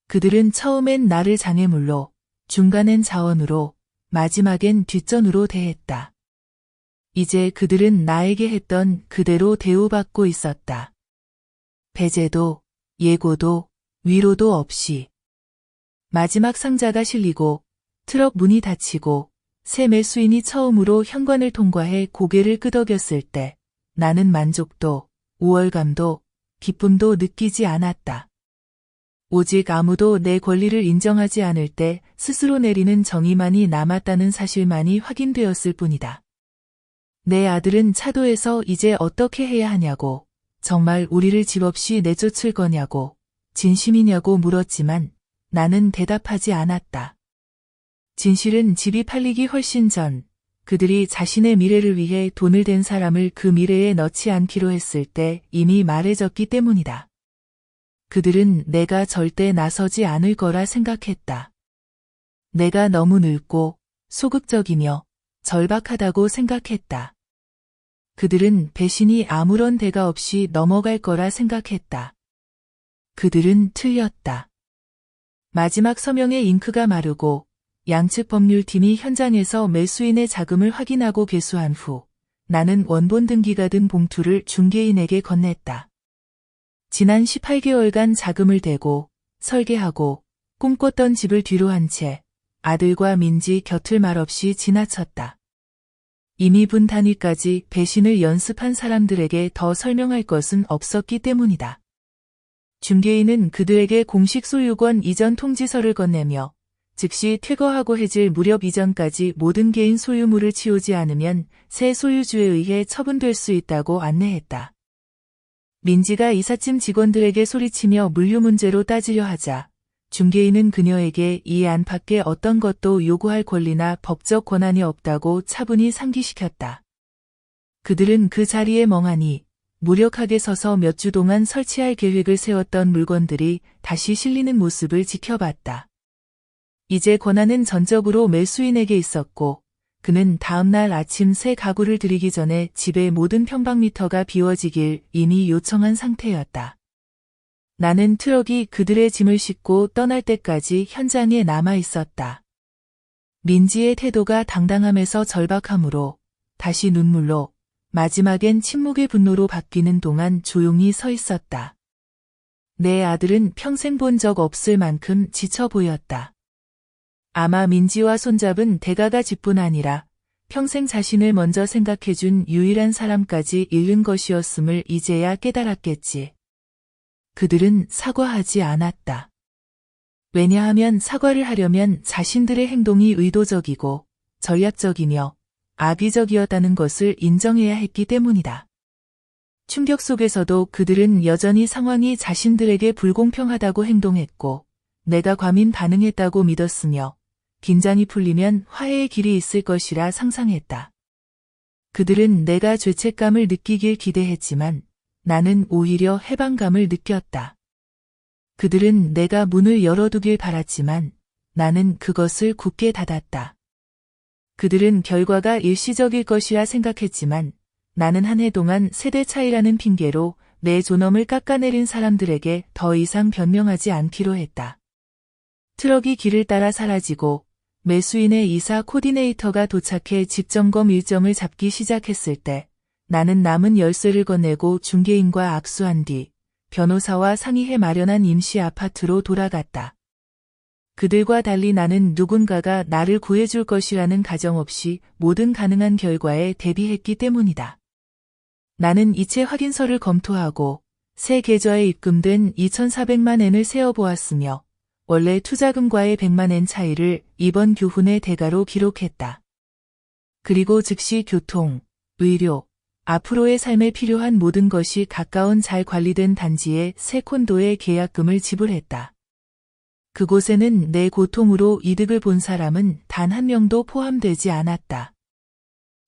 그들은 처음엔 나를 장애물로, 중간엔 자원으로, 마지막엔 뒷전으로 대했다. 이제 그들은 나에게 했던 그대로 대우받고 있었다. 배제도, 예고도, 위로도 없이. 마지막 상자가 실리고 트럭 문이 닫히고 새 매수인이 처음으로 현관을 통과해 고개를 끄덕였을 때 나는 만족도, 우월감도, 기쁨도 느끼지 않았다. 오직 아무도 내 권리를 인정하지 않을 때 스스로 내리는 정의만이 남았다는 사실만이 확인되었을 뿐이다. 내 아들은 차도에서 이제 어떻게 해야 하냐고, 정말 우리를 집 없이 내쫓을 거냐고, 진심이냐고 물었지만 나는 대답하지 않았다. 진실은 집이 팔리기 훨씬 전, 그들이 자신의 미래를 위해 돈을 댄 사람을 그 미래에 넣지 않기로 했을 때 이미 말해졌기 때문이다. 그들은 내가 절대 나서지 않을 거라 생각했다. 내가 너무 늙고 소극적이며 절박하다고 생각했다. 그들은 배신이 아무런 대가 없이 넘어갈 거라 생각했다. 그들은 틀렸다. 마지막 서명의 잉크가 마르고 양측 법률팀이 현장에서 매수인의 자금을 확인하고 개수한 후 나는 원본 등기가 든 봉투를 중개인에게 건넸다. 지난 18개월간 자금을 대고 설계하고 꿈꿨던 집을 뒤로 한 채 아들과 민지 곁을 말없이 지나쳤다. 이미 분 단위까지 배신을 연습한 사람들에게 더 설명할 것은 없었기 때문이다. 중개인은 그들에게 공식 소유권 이전 통지서를 건네며 즉시 퇴거하고 해질 무렵 이전까지 모든 개인 소유물을 치우지 않으면 새 소유주에 의해 처분될 수 있다고 안내했다. 민지가 이삿짐 직원들에게 소리치며 물류 문제로 따지려 하자 중개인은 그녀에게 이 안팎의 어떤 것도 요구할 권리나 법적 권한이 없다고 차분히 상기시켰다. 그들은 그 자리에 멍하니 무력하게 서서 몇 주 동안 설치할 계획을 세웠던 물건들이 다시 실리는 모습을 지켜봤다. 이제 권한은 전적으로 매수인에게 있었고 그는 다음날 아침 새 가구를 들이기 전에 집의 모든 평방미터가 비워지길 이미 요청한 상태였다. 나는 트럭이 그들의 짐을 싣고 떠날 때까지 현장에 남아 있었다. 민지의 태도가 당당함에서 절박함으로 다시 눈물로 마지막엔 침묵의 분노로 바뀌는 동안 조용히 서 있었다. 내 아들은 평생 본 적 없을 만큼 지쳐 보였다. 아마 민지와 손잡은 대가가 집뿐 아니라 평생 자신을 먼저 생각해준 유일한 사람까지 잃는 것이었음을 이제야 깨달았겠지. 그들은 사과하지 않았다. 왜냐하면 사과를 하려면 자신들의 행동이 의도적이고 전략적이며 악의적이었다는 것을 인정해야 했기 때문이다. 충격 속에서도 그들은 여전히 상황이 자신들에게 불공평하다고 행동했고 내가 과민 반응했다고 믿었으며 긴장이 풀리면 화해의 길이 있을 것이라 상상했다. 그들은 내가 죄책감을 느끼길 기대했지만 나는 오히려 해방감을 느꼈다. 그들은 내가 문을 열어두길 바랐지만 나는 그것을 굳게 닫았다. 그들은 결과가 일시적일 것이라 생각했지만 나는 한 해 동안 세대 차이라는 핑계로 내 존엄을 깎아내린 사람들에게 더 이상 변명하지 않기로 했다. 트럭이 길을 따라 사라지고 매수인의 이사 코디네이터가 도착해 집점검 일정을 잡기 시작했을 때 나는 남은 열쇠를 건네고 중개인과 악수한 뒤 변호사와 상의해 마련한 임시 아파트로 돌아갔다. 그들과 달리 나는 누군가가 나를 구해줄 것이라는 가정 없이 모든 가능한 결과에 대비했기 때문이다. 나는 이체 확인서를 검토하고 새 계좌에 입금된 2,400만 엔을 세어보았으며 원래 투자금과의 100만 엔 차이를 이번 교훈의 대가로 기록했다. 그리고 즉시 교통, 의료, 앞으로의 삶에 필요한 모든 것이 가까운 잘 관리된 단지의 새 콘도의 계약금을 지불했다. 그곳에는 내 고통으로 이득을 본 사람은 단 한 명도 포함되지 않았다.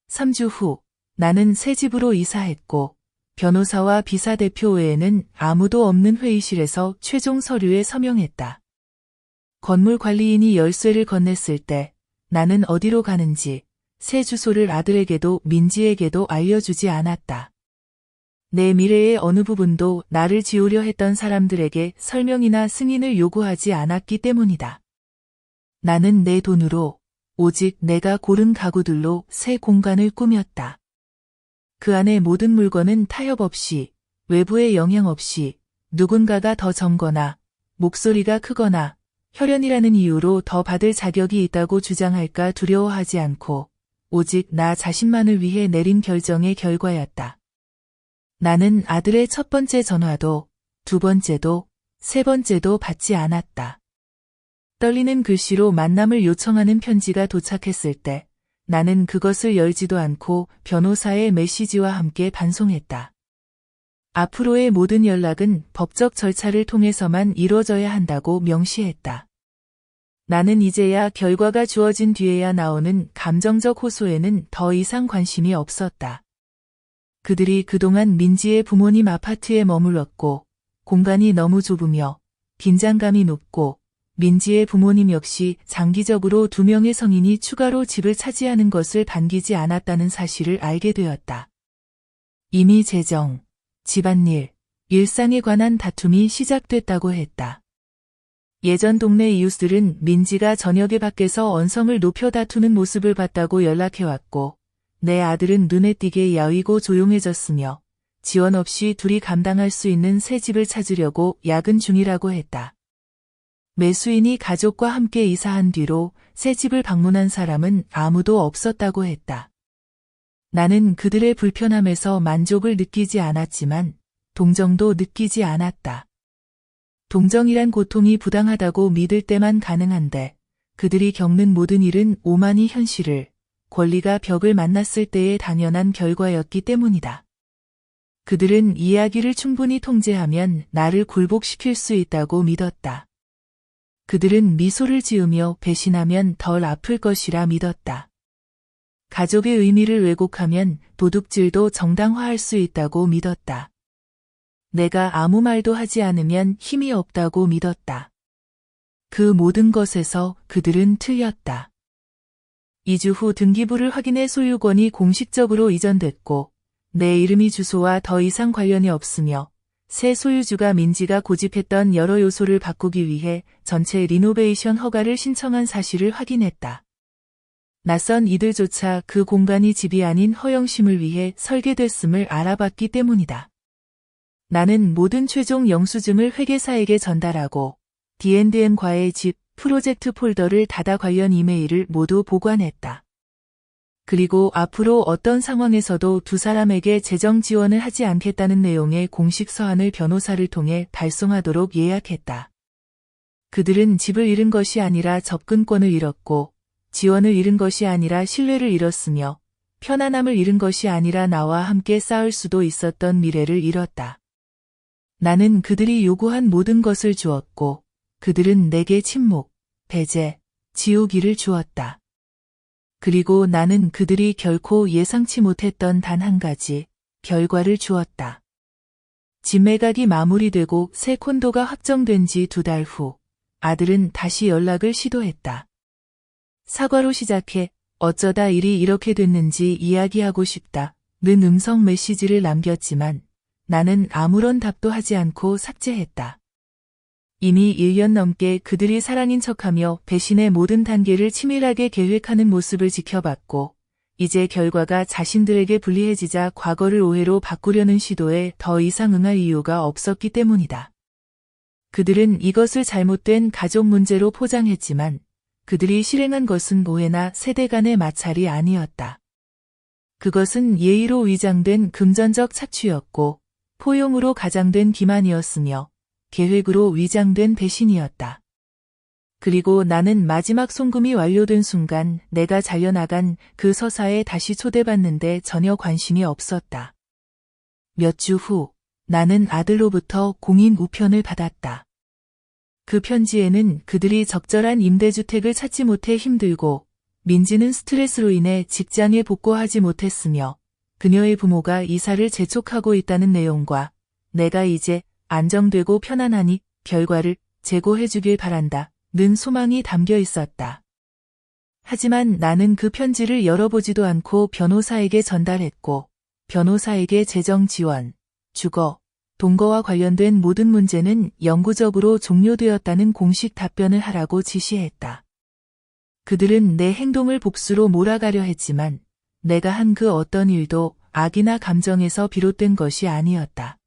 3주 후 나는 새 집으로 이사했고 변호사와 비서대표 외에는 아무도 없는 회의실에서 최종 서류에 서명했다. 건물 관리인이 열쇠를 건넸을 때 나는 어디로 가는지 새 주소를 아들에게도 민지에게도 알려주지 않았다. 내 미래의 어느 부분도 나를 지우려 했던 사람들에게 설명이나 승인을 요구하지 않았기 때문이다. 나는 내 돈으로 오직 내가 고른 가구들로 새 공간을 꾸몄다. 그 안의 모든 물건은 타협 없이, 외부의 영향 없이 누군가가 더 젊거나 목소리가 크거나 혈연이라는 이유로 더 받을 자격이 있다고 주장할까 두려워하지 않고 오직 나 자신만을 위해 내린 결정의 결과였다. 나는 아들의 첫 번째 전화도, 두 번째도, 세 번째도 받지 않았다. 떨리는 글씨로 만남을 요청하는 편지가 도착했을 때 나는 그것을 열지도 않고 변호사의 메시지와 함께 반송했다. 앞으로의 모든 연락은 법적 절차를 통해서만 이루어져야 한다고 명시했다. 나는 이제야 결과가 주어진 뒤에야 나오는 감정적 호소에는 더 이상 관심이 없었다. 그들이 그동안 민지의 부모님 아파트에 머물렀고 공간이 너무 좁으며 긴장감이 높고 민지의 부모님 역시 장기적으로 2명의 성인이 추가로 집을 차지하는 것을 반기지 않았다는 사실을 알게 되었다. 이미 재정, 집안일, 일상에 관한 다툼이 시작됐다고 했다. 예전 동네 이웃들은 민지가 저녁에 밖에서 언성을 높여 다투는 모습을 봤다고 연락해왔고 내 아들은 눈에 띄게 야위고 조용해졌으며 지원 없이 둘이 감당할 수 있는 새 집을 찾으려고 야근 중이라고 했다. 매수인이 가족과 함께 이사한 뒤로 새 집을 방문한 사람은 아무도 없었다고 했다. 나는 그들의 불편함에서 만족을 느끼지 않았지만 동정도 느끼지 않았다. 동정이란 고통이 부당하다고 믿을 때만 가능한데 그들이 겪는 모든 일은 오만이 현실을, 권리가 벽을 만났을 때의 당연한 결과였기 때문이다. 그들은 이야기를 충분히 통제하면 나를 굴복시킬 수 있다고 믿었다. 그들은 미소를 지으며 배신하면 덜 아플 것이라 믿었다. 가족의 의미를 왜곡하면 도둑질도 정당화할 수 있다고 믿었다. 내가 아무 말도 하지 않으면 힘이 없다고 믿었다. 그 모든 것에서 그들은 틀렸다. 2주 후 등기부를 확인해 소유권이 공식적으로 이전됐고 내 이름이 주소와 더 이상 관련이 없으며 새 소유주가 민지가 고집했던 여러 요소를 바꾸기 위해 전체 리노베이션 허가를 신청한 사실을 확인했다. 낯선 이들조차 그 공간이 집이 아닌 허영심을 위해 설계됐음을 알아봤기 때문이다. 나는 모든 최종 영수증을 회계사에게 전달하고 D&M과의 집 프로젝트 폴더를 닫아 관련 이메일을 모두 보관했다. 그리고 앞으로 어떤 상황에서도 두 사람에게 재정 지원을 하지 않겠다는 내용의 공식 서한을 변호사를 통해 발송하도록 예약했다. 그들은 집을 잃은 것이 아니라 접근권을 잃었고 지원을 잃은 것이 아니라 신뢰를 잃었으며 편안함을 잃은 것이 아니라 나와 함께 쌓을 수도 있었던 미래를 잃었다. 나는 그들이 요구한 모든 것을 주었고 그들은 내게 침묵, 배제, 지우기를 주었다. 그리고 나는 그들이 결코 예상치 못했던 단 한 가지, 결과를 주었다. 집 매각이 마무리되고 새 콘도가 확정된 지 2달 후, 아들은 다시 연락을 시도했다. 사과로 시작해 어쩌다 일이 이렇게 됐는지 이야기하고 싶다. 는 음성 메시지를 남겼지만 나는 아무런 답도 하지 않고 삭제했다. 이미 1년 넘게 그들이 사랑인 척하며 배신의 모든 단계를 치밀하게 계획하는 모습을 지켜봤고 이제 결과가 자신들에게 불리해지자 과거를 오해로 바꾸려는 시도에 더 이상 응할 이유가 없었기 때문이다. 그들은 이것을 잘못된 가족 문제로 포장했지만 그들이 실행한 것은 오해나 세대 간의 마찰이 아니었다. 그것은 예의로 위장된 금전적 착취였고 포용으로 가장된 기만이었으며 계획으로 위장된 배신이었다. 그리고 나는 마지막 송금이 완료된 순간 내가 잘려나간 그 서사에 다시 초대받는데 전혀 관심이 없었다. 몇 주 후 나는 아들로부터 공인 우편을 받았다. 그 편지에는 그들이 적절한 임대주택을 찾지 못해 힘들고 민지는 스트레스로 인해 직장에 복귀하지 못했으며 그녀의 부모가 이사를 재촉하고 있다는 내용과 내가 이제 안정되고 편안하니 결과를 제고해주길 바란다. 는 소망이 담겨 있었다. 하지만 나는 그 편지를 열어보지도 않고 변호사에게 전달했고 변호사에게 재정 지원, 주거, 동거와 관련된 모든 문제는 영구적으로 종료되었다는 공식 답변을 하라고 지시했다. 그들은 내 행동을 복수로 몰아가려 했지만 내가 한 그 어떤 일도 악이나 감정에서 비롯된 것이 아니었다.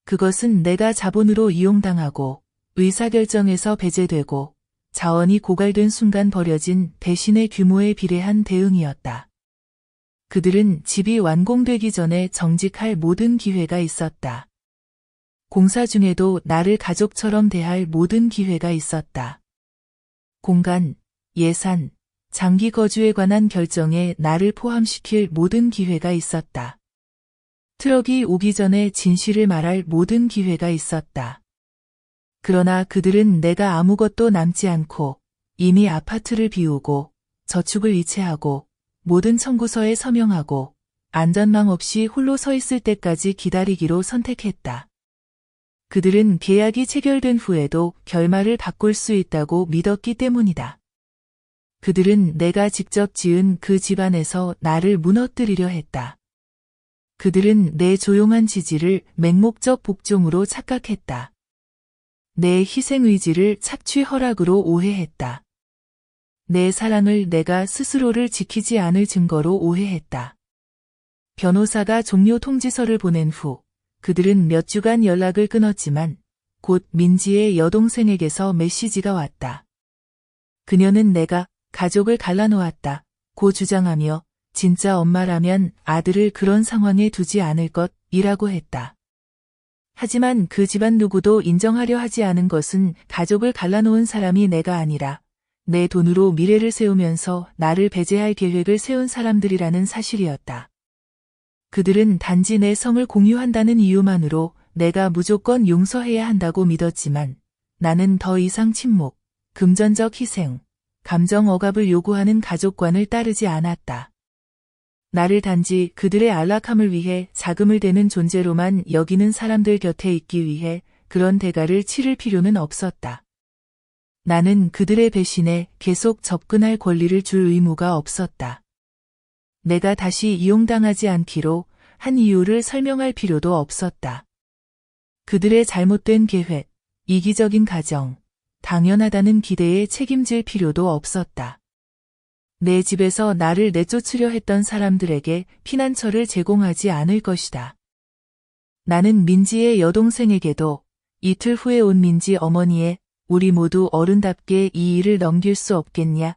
그것은 내가 자본으로 이용당하고 의사결정에서 배제되고 자원이 고갈된 순간 벌여진 배신의 규모에 비례한 대응이었다. 그들은 집이 완공되기 전에 정직할 모든 기회가 있었다. 공사 중에도 나를 가족처럼 대할 모든 기회가 있었다. 공간, 예산, 장기 거주에 관한 결정에 나를 포함시킬 모든 기회가 있었다. 트럭이 오기 전에 진실을 말할 모든 기회가 있었다. 그러나 그들은 내가 아무것도 남지 않고 이미 아파트를 비우고 저축을 이체하고 모든 청구서에 서명하고 안전망 없이 홀로 서 있을 때까지 기다리기로 선택했다. 그들은 계약이 체결된 후에도 결말을 바꿀 수 있다고 믿었기 때문이다. 그들은 내가 직접 지은 그 집안에서 나를 무너뜨리려 했다. 그들은 내 조용한 지지를 맹목적 복종으로 착각했다. 내 희생의지를 착취 허락으로 오해했다. 내 사랑을 내가 스스로를 지키지 않을 증거로 오해했다. 변호사가 종료 통지서를 보낸 후 그들은 몇 주간 연락을 끊었지만 곧 민지의 여동생에게서 메시지가 왔다. 그녀는 내가 가족을 갈라놓았다 고 주장하며 진짜 엄마라면 아들을 그런 상황에 두지 않을 것이라고 했다. 하지만 그 집안 누구도 인정하려 하지 않은 것은 가족을 갈라놓은 사람이 내가 아니라 내 돈으로 미래를 세우면서 나를 배제할 계획을 세운 사람들이라는 사실이었다. 그들은 단지 내 성을 공유한다는 이유만으로 내가 무조건 용서해야 한다고 믿었지만 나는 더 이상 침묵, 금전적 희생, 감정 억압을 요구하는 가족관을 따르지 않았다. 나를 단지 그들의 안락함을 위해 자금을 대는 존재로만 여기는 사람들 곁에 있기 위해 그런 대가를 치를 필요는 없었다. 나는 그들의 배신에 계속 접근할 권리를 줄 의무가 없었다. 내가 다시 이용당하지 않기로 한 이유를 설명할 필요도 없었다. 그들의 잘못된 계획, 이기적인 가정, 당연하다는 기대에 책임질 필요도 없었다. 내 집에서 나를 내쫓으려 했던 사람들에게 피난처를 제공하지 않을 것이다. 나는 민지의 여동생에게도 이틀 후에 온 민지 어머니의 우리 모두 어른답게 이 일을 넘길 수 없겠냐는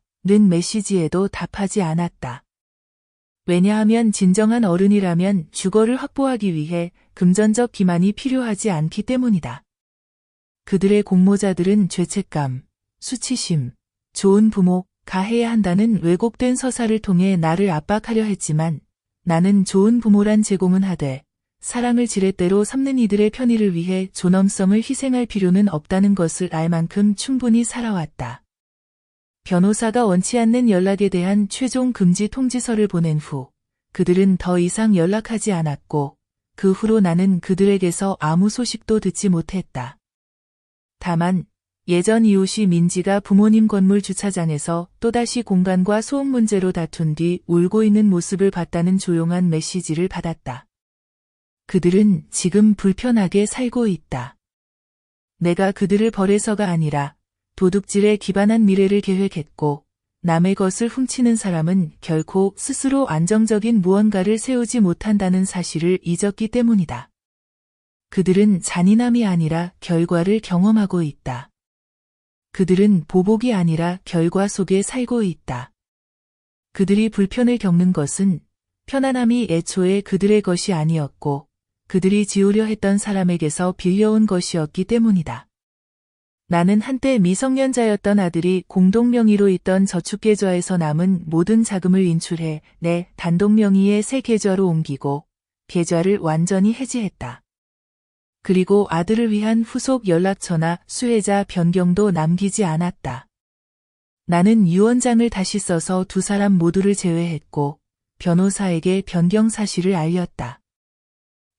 메시지에도 답하지 않았다. 왜냐하면 진정한 어른이라면 주거를 확보하기 위해 금전적 기만이 필요하지 않기 때문이다. 그들의 공모자들은 죄책감, 수치심, 좋은 부모, 가해야 한다는 왜곡된 서사를 통해 나를 압박하려 했지만 나는 좋은 부모란 제공은 하되 사랑을 지렛대로 삼는 이들의 편의를 위해 존엄성을 희생할 필요는 없다는 것을 알 만큼 충분히 살아왔다. 변호사가 원치 않는 연락에 대한 최종 금지 통지서를 보낸 후 그들은 더 이상 연락하지 않았고 그 후로 나는 그들에게서 아무 소식도 듣지 못했다. 다만 예전 이웃이 민지가 부모님 건물 주차장에서 또다시 공간과 소음 문제로 다툰 뒤 울고 있는 모습을 봤다는 조용한 메시지를 받았다. 그들은 지금 불편하게 살고 있다. 내가 그들을 벌해서가 아니라 도둑질에 기반한 미래를 계획했고 남의 것을 훔치는 사람은 결코 스스로 안정적인 무언가를 세우지 못한다는 사실을 잊었기 때문이다. 그들은 잔인함이 아니라 결과를 경험하고 있다. 그들은 보복이 아니라 결과 속에 살고 있다. 그들이 불편을 겪는 것은 편안함이 애초에 그들의 것이 아니었고 그들이 지우려 했던 사람에게서 빌려온 것이었기 때문이다. 나는 한때 미성년자였던 아들이 공동명의로 있던 저축계좌에서 남은 모든 자금을 인출해 내 단독명의의 새 계좌로 옮기고 계좌를 완전히 해지했다. 그리고 아들을 위한 후속 연락처나 수혜자 변경도 남기지 않았다. 나는 유언장을 다시 써서 두 사람 모두를 제외했고 변호사에게 변경 사실을 알렸다.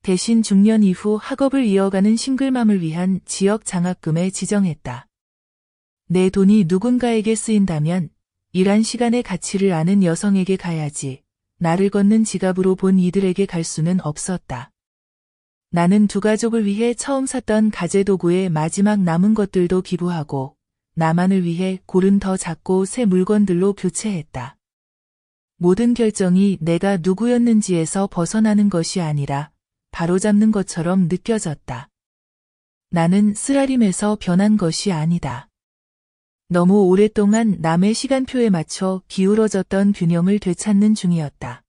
대신 중년 이후 학업을 이어가는 싱글맘을 위한 지역 장학금에 지정했다. 내 돈이 누군가에게 쓰인다면 일한 시간의 가치를 아는 여성에게 가야지 나를 걷는 지갑으로 본 이들에게 갈 수는 없었다. 나는 두 가족을 위해 처음 샀던 가재도구의 마지막 남은 것들도 기부하고 나만을 위해 고른 더 작고 새 물건들로 교체했다. 모든 결정이 내가 누구였는지에서 벗어나는 것이 아니라 바로잡는 것처럼 느껴졌다. 나는 쓰라림에서 변한 것이 아니다. 너무 오랫동안 남의 시간표에 맞춰 기울어졌던 균형을 되찾는 중이었다.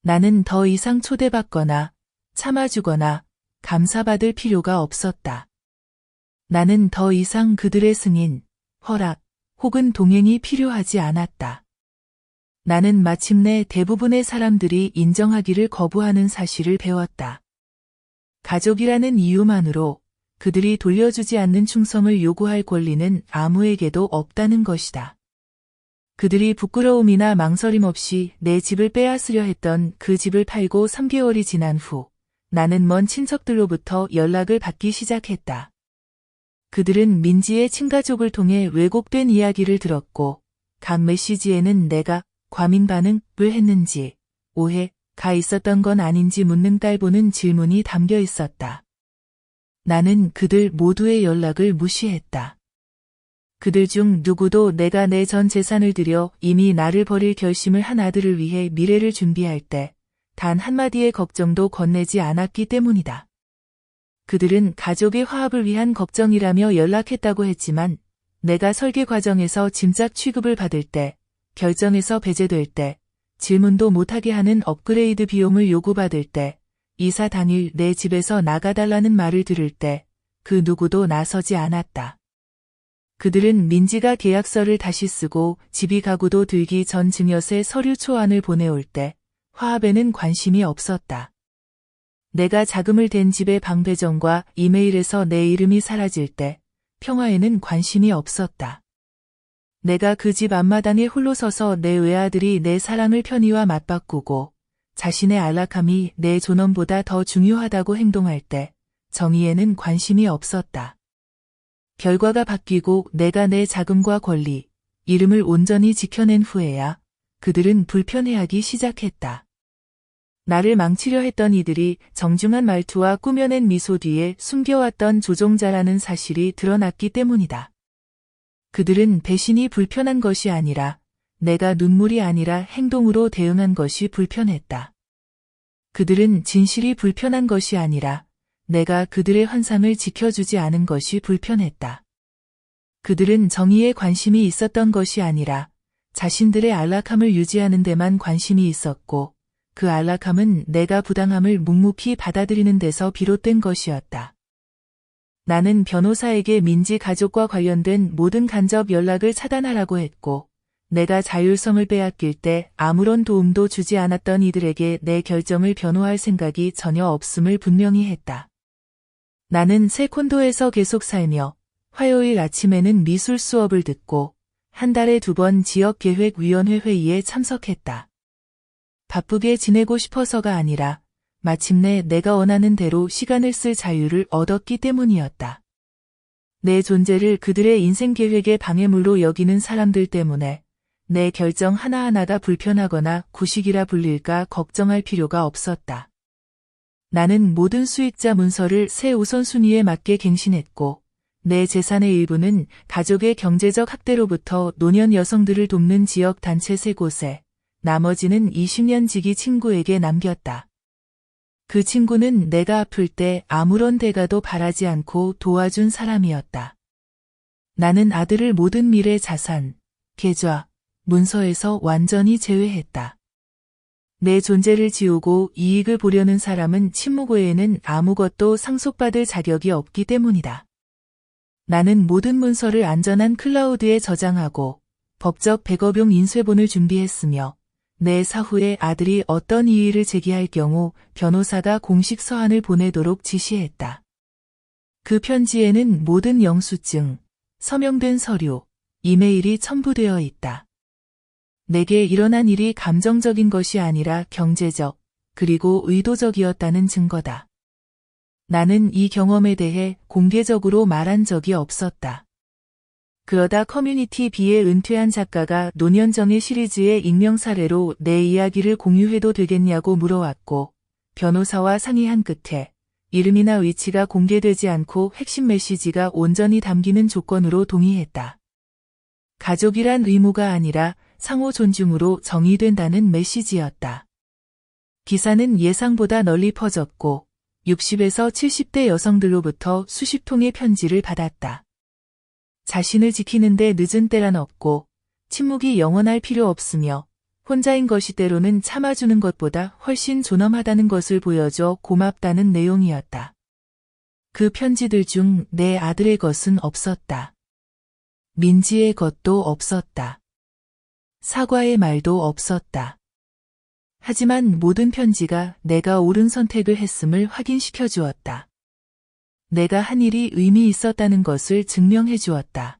나는 더 이상 초대받거나 참아주거나 감사받을 필요가 없었다. 나는 더 이상 그들의 승인, 허락 혹은 동행이 필요하지 않았다. 나는 마침내 대부분의 사람들이 인정하기를 거부하는 사실을 배웠다. 가족이라는 이유만으로 그들이 돌려주지 않는 충성을 요구할 권리는 아무에게도 없다는 것이다. 그들이 부끄러움이나 망설임 없이 내 집을 빼앗으려 했던 그 집을 팔고 3개월이 지난 후 나는 먼 친척들로부터 연락을 받기 시작했다. 그들은 민지의 친가족을 통해 왜곡된 이야기를 들었고 각 메시지에는 내가 과민 반응을 했는지 오해가 있었던 건 아닌지 묻는 딸보는 질문이 담겨 있었다. 나는 그들 모두의 연락을 무시했다. 그들 중 누구도 내가 내 전 재산을 들여 이미 나를 버릴 결심을 한 아들을 위해 미래를 준비할 때 단 한마디의 걱정도 건네지 않았기 때문이다. 그들은 가족의 화합을 위한 걱정이라며 연락했다고 했지만 내가 설계 과정에서 짐작 취급을 받을 때, 결정에서 배제될 때, 질문도 못하게 하는 업그레이드 비용을 요구받을 때, 이사 당일 내 집에서 나가달라는 말을 들을 때 그 누구도 나서지 않았다. 그들은 민지가 계약서를 다시 쓰고 집이 가구도 들기 전 증여세 서류 초안을 보내올 때 화합에는 관심이 없었다. 내가 자금을 댄 집의 방 배정과 이메일에서 내 이름이 사라질 때 평화에는 관심이 없었다. 내가 그 집 앞마당에 홀로 서서 내 외아들이 내 사랑을 편의와 맞바꾸고 자신의 안락함이 내 존엄보다 더 중요하다고 행동할 때 정의에는 관심이 없었다. 결과가 바뀌고 내가 내 자금과 권리, 이름을 온전히 지켜낸 후에야 그들은 불편해하기 시작했다. 나를 망치려 했던 이들이 정중한 말투와 꾸며낸 미소 뒤에 숨겨왔던 조종자라는 사실이 드러났기 때문이다. 그들은 배신이 불편한 것이 아니라 내가 눈물이 아니라 행동으로 대응한 것이 불편했다. 그들은 진실이 불편한 것이 아니라 내가 그들의 환상을 지켜주지 않은 것이 불편했다. 그들은 정의에 관심이 있었던 것이 아니라 자신들의 안락함을 유지하는 데만 관심이 있었고 그 안락함은 내가 부당함을 묵묵히 받아들이는 데서 비롯된 것이었다. 나는 변호사에게 민지 가족과 관련된 모든 간접 연락을 차단하라고 했고 내가 자율성을 빼앗길 때 아무런 도움도 주지 않았던 이들에게 내 결정을 변호할 생각이 전혀 없음을 분명히 했다. 나는 세콘도에서 계속 살며 화요일 아침에는 미술 수업을 듣고 한 달에 2번 지역계획위원회 회의에 참석했다. 바쁘게 지내고 싶어서가 아니라 마침내 내가 원하는 대로 시간을 쓸 자유를 얻었기 때문이었다. 내 존재를 그들의 인생 계획의 방해물로 여기는 사람들 때문에 내 결정 하나하나가 불편하거나 구식이라 불릴까 걱정할 필요가 없었다. 나는 모든 수익자 문서를 새 우선순위에 맞게 갱신했고 내 재산의 일부는 가족의 경제적 학대로부터 노년 여성들을 돕는 지역 단체 3곳에 나머지는 20년 지기 친구에게 남겼다. 그 친구는 내가 아플 때 아무런 대가도 바라지 않고 도와준 사람이었다. 나는 아들을 모든 미래 자산, 계좌, 문서에서 완전히 제외했다. 내 존재를 지우고 이익을 보려는 사람은 침묵 외에는 아무것도 상속받을 자격이 없기 때문이다. 나는 모든 문서를 안전한 클라우드에 저장하고 법적 백업용 인쇄본을 준비했으며 내 사후에 아들이 어떤 이의를 제기할 경우 변호사가 공식 서한을 보내도록 지시했다. 그 편지에는 모든 영수증, 서명된 서류, 이메일이 첨부되어 있다. 내게 일어난 일이 감정적인 것이 아니라 경제적, 그리고 의도적이었다는 증거다. 나는 이 경험에 대해 공개적으로 말한 적이 없었다. 그러다 커뮤니티 B의 은퇴한 작가가 노년정의 시리즈의 익명 사례로 내 이야기를 공유해도 되겠냐고 물어왔고, 변호사와 상의한 끝에 이름이나 위치가 공개되지 않고 핵심 메시지가 온전히 담기는 조건으로 동의했다. 가족이란 의무가 아니라 상호 존중으로 정의된다는 메시지였다. 기사는 예상보다 널리 퍼졌고 60에서 70대 여성들로부터 수십 통의 편지를 받았다. 자신을 지키는데 늦은 때란 없고 침묵이 영원할 필요 없으며 혼자인 것이 때로는 참아주는 것보다 훨씬 존엄하다는 것을 보여줘 고맙다는 내용이었다. 그 편지들 중 내 아들의 것은 없었다. 민지의 것도 없었다. 사과의 말도 없었다. 하지만 모든 편지가 내가 옳은 선택을 했음을 확인시켜 주었다. 내가 한 일이 의미 있었다는 것을 증명해 주었다.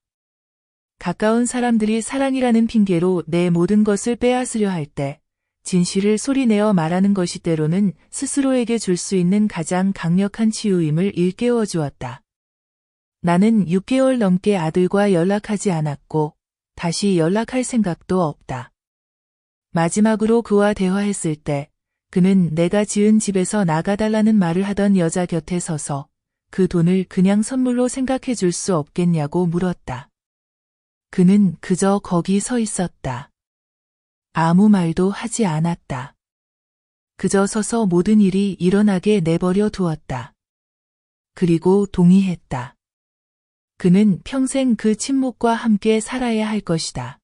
가까운 사람들이 사랑이라는 핑계로 내 모든 것을 빼앗으려 할 때 진실을 소리내어 말하는 것이 때로는 스스로에게 줄 수 있는 가장 강력한 치유임을 일깨워 주었다. 나는 6개월 넘게 아들과 연락하지 않았고 다시 연락할 생각도 없다. 마지막으로 그와 대화했을 때 그는 내가 지은 집에서 나가달라는 말을 하던 여자 곁에 서서 그 돈을 그냥 선물로 생각해 줄 수 없겠냐고 물었다. 그는 그저 거기 서 있었다. 아무 말도 하지 않았다. 그저 서서 모든 일이 일어나게 내버려 두었다. 그리고 동의했다. 그는 평생 그 침묵과 함께 살아야 할 것이다.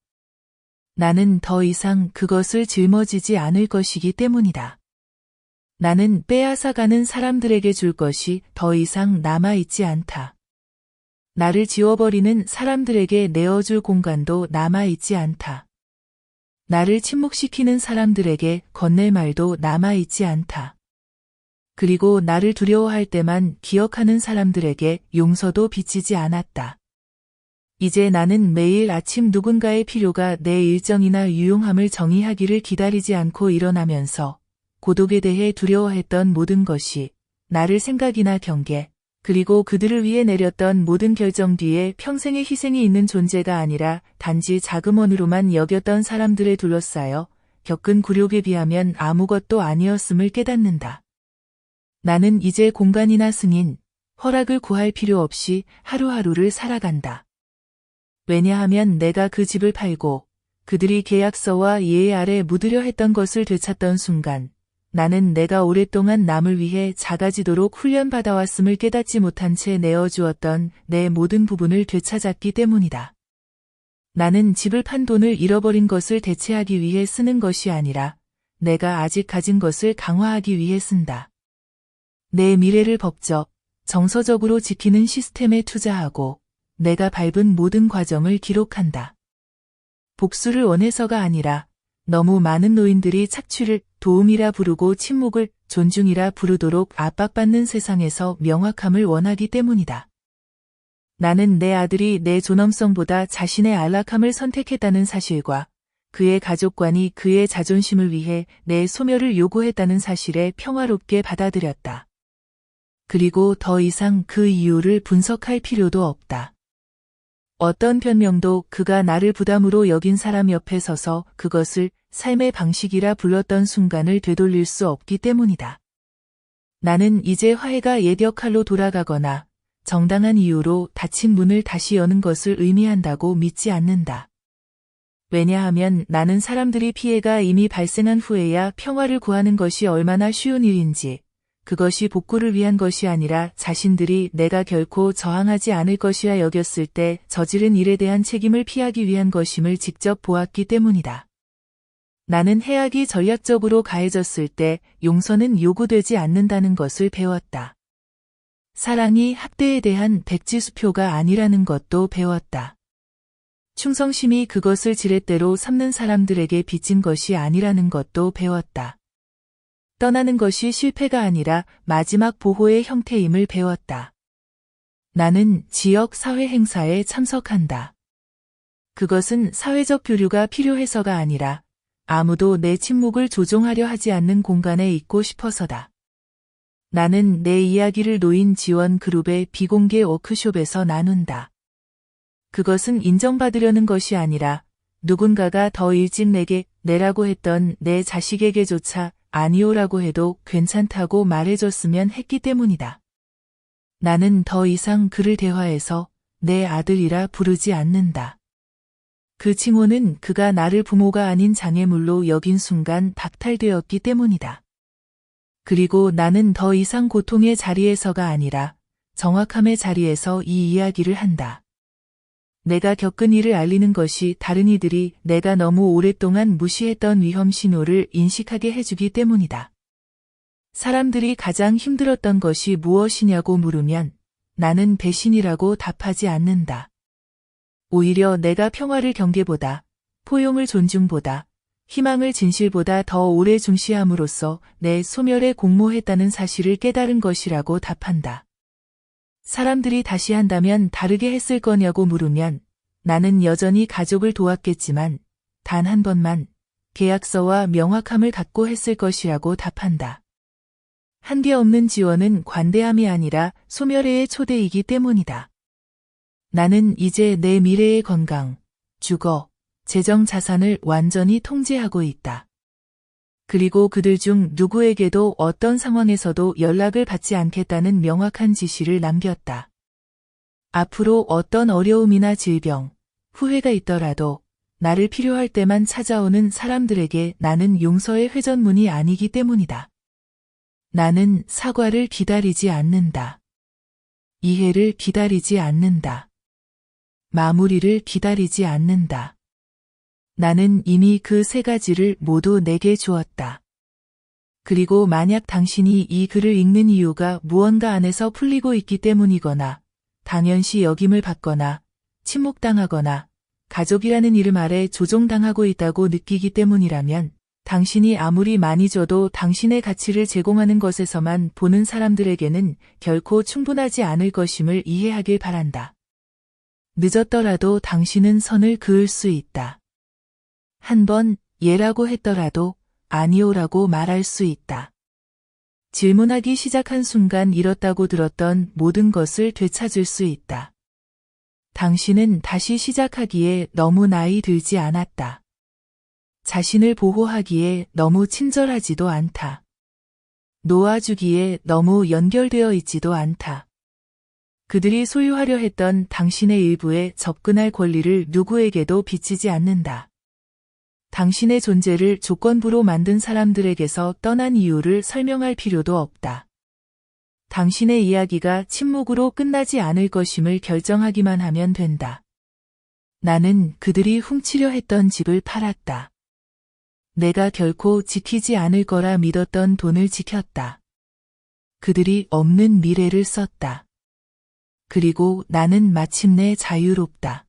나는 더 이상 그것을 짊어지지 않을 것이기 때문이다. 나는 빼앗아가는 사람들에게 줄 것이 더 이상 남아있지 않다. 나를 지워버리는 사람들에게 내어줄 공간도 남아있지 않다. 나를 침묵시키는 사람들에게 건넬 말도 남아있지 않다. 그리고 나를 두려워할 때만 기억하는 사람들에게 용서도 비치지 않았다. 이제 나는 매일 아침 누군가의 필요가 내 일정이나 유용함을 정의하기를 기다리지 않고 일어나면서 고독에 대해 두려워했던 모든 것이 나를 생각이나 경계, 그리고 그들을 위해 내렸던 모든 결정 뒤에 평생의 희생이 있는 존재가 아니라 단지 자금원으로만 여겼던 사람들에 둘러싸여 겪은 굴욕에 비하면 아무것도 아니었음을 깨닫는다. 나는 이제 공간이나 승인, 허락을 구할 필요 없이 하루하루를 살아간다. 왜냐하면 내가 그 집을 팔고 그들이 계약서와 예의 아래 묻으려 했던 것을 되찾던 순간 나는 내가 오랫동안 남을 위해 작아지도록 훈련받아왔음을 깨닫지 못한 채 내어주었던 내 모든 부분을 되찾았기 때문이다. 나는 집을 판 돈을 잃어버린 것을 대체하기 위해 쓰는 것이 아니라 내가 아직 가진 것을 강화하기 위해 쓴다. 내 미래를 법적, 정서적으로 지키는 시스템에 투자하고 내가 밟은 모든 과정을 기록한다. 복수를 원해서가 아니라 너무 많은 노인들이 착취를 도움이라 부르고 침묵을 존중이라 부르도록 압박받는 세상에서 명확함을 원하기 때문이다. 나는 내 아들이 내 존엄성보다 자신의 안락함을 선택했다는 사실과 그의 가족관이 그의 자존심을 위해 내 소멸을 요구했다는 사실에 평화롭게 받아들였다. 그리고 더 이상 그 이유를 분석할 필요도 없다. 어떤 변명도 그가 나를 부담으로 여긴 사람 옆에 서서 그것을 삶의 방식이라 불렀던 순간을 되돌릴 수 없기 때문이다. 나는 이제 화해가 옛 역할로 돌아가거나 정당한 이유로 닫힌 문을 다시 여는 것을 의미한다고 믿지 않는다. 왜냐하면 나는 사람들이 피해가 이미 발생한 후에야 평화를 구하는 것이 얼마나 쉬운 일인지, 그것이 복구를 위한 것이 아니라 자신들이 내가 결코 저항하지 않을 것이라 여겼을 때 저지른 일에 대한 책임을 피하기 위한 것임을 직접 보았기 때문이다. 나는 해악이 전략적으로 가해졌을 때 용서는 요구되지 않는다는 것을 배웠다. 사랑이 학대에 대한 백지수표가 아니라는 것도 배웠다. 충성심이 그것을 지렛대로 삼는 사람들에게 빚진 것이 아니라는 것도 배웠다. 떠나는 것이 실패가 아니라 마지막 보호의 형태임을 배웠다. 나는 지역 사회 행사에 참석한다. 그것은 사회적 교류가 필요해서가 아니라 아무도 내 침묵을 조종하려 하지 않는 공간에 있고 싶어서다. 나는 내 이야기를 노인 지원 그룹의 비공개 워크숍에서 나눈다. 그것은 인정받으려는 것이 아니라 누군가가 더 일찍 내게 내라고 했던 내 자식에게조차 아니오라고 해도 괜찮다고 말해줬으면 했기 때문이다. 나는 더 이상 그를 대화에서 내 아들이라 부르지 않는다. 그 칭호는 그가 나를 부모가 아닌 장애물로 여긴 순간 박탈되었기 때문이다. 그리고 나는 더 이상 고통의 자리에서가 아니라 정확함의 자리에서 이 이야기를 한다. 내가 겪은 일을 알리는 것이 다른 이들이 내가 너무 오랫동안 무시했던 위험 신호를 인식하게 해주기 때문이다. 사람들이 가장 힘들었던 것이 무엇이냐고 물으면 나는 배신이라고 답하지 않는다. 오히려 내가 평화를 경계보다, 포용을 존중보다, 희망을 진실보다 더 오래 중시함으로써 내 소멸에 공모했다는 사실을 깨달은 것이라고 답한다. 사람들이 다시 한다면 다르게 했을 거냐고 물으면 나는 여전히 가족을 도왔겠지만 단 한 번만 계약서와 명확함을 갖고 했을 것이라고 답한다. 한계 없는 지원은 관대함이 아니라 소멸해의 초대이기 때문이다. 나는 이제 내 미래의 건강, 주거, 재정 자산을 완전히 통제하고 있다. 그리고 그들 중 누구에게도 어떤 상황에서도 연락을 받지 않겠다는 명확한 지시를 남겼다. 앞으로 어떤 어려움이나 질병, 후회가 있더라도 나를 필요할 때만 찾아오는 사람들에게 나는 용서의 회전문이 아니기 때문이다. 나는 사과를 기다리지 않는다. 이해를 기다리지 않는다. 마무리를 기다리지 않는다. 나는 이미 그 세 가지를 모두 내게 주었다. 그리고 만약 당신이 이 글을 읽는 이유가 무언가 안에서 풀리고 있기 때문이거나 당연시 여김을 받거나 침묵당하거나 가족이라는 이름 아래 조종당하고 있다고 느끼기 때문이라면 당신이 아무리 많이 줘도 당신의 가치를 제공하는 것에서만 보는 사람들에게는 결코 충분하지 않을 것임을 이해하길 바란다. 늦었더라도 당신은 선을 그을 수 있다. 한 번 예라고 했더라도 아니오라고 말할 수 있다. 질문하기 시작한 순간 잃었다고 들었던 모든 것을 되찾을 수 있다. 당신은 다시 시작하기에 너무 나이 들지 않았다. 자신을 보호하기에 너무 친절하지도 않다. 놓아주기에 너무 연결되어 있지도 않다. 그들이 소유하려 했던 당신의 일부에 접근할 권리를 누구에게도 비치지 않는다. 당신의 존재를 조건부로 만든 사람들에게서 떠난 이유를 설명할 필요도 없다. 당신의 이야기가 침묵으로 끝나지 않을 것임을 결정하기만 하면 된다. 나는 그들이 훔치려 했던 집을 팔았다. 내가 결코 지키지 않을 거라 믿었던 돈을 지켰다. 그들이 없는 미래를 썼다. 그리고 나는 마침내 자유롭다.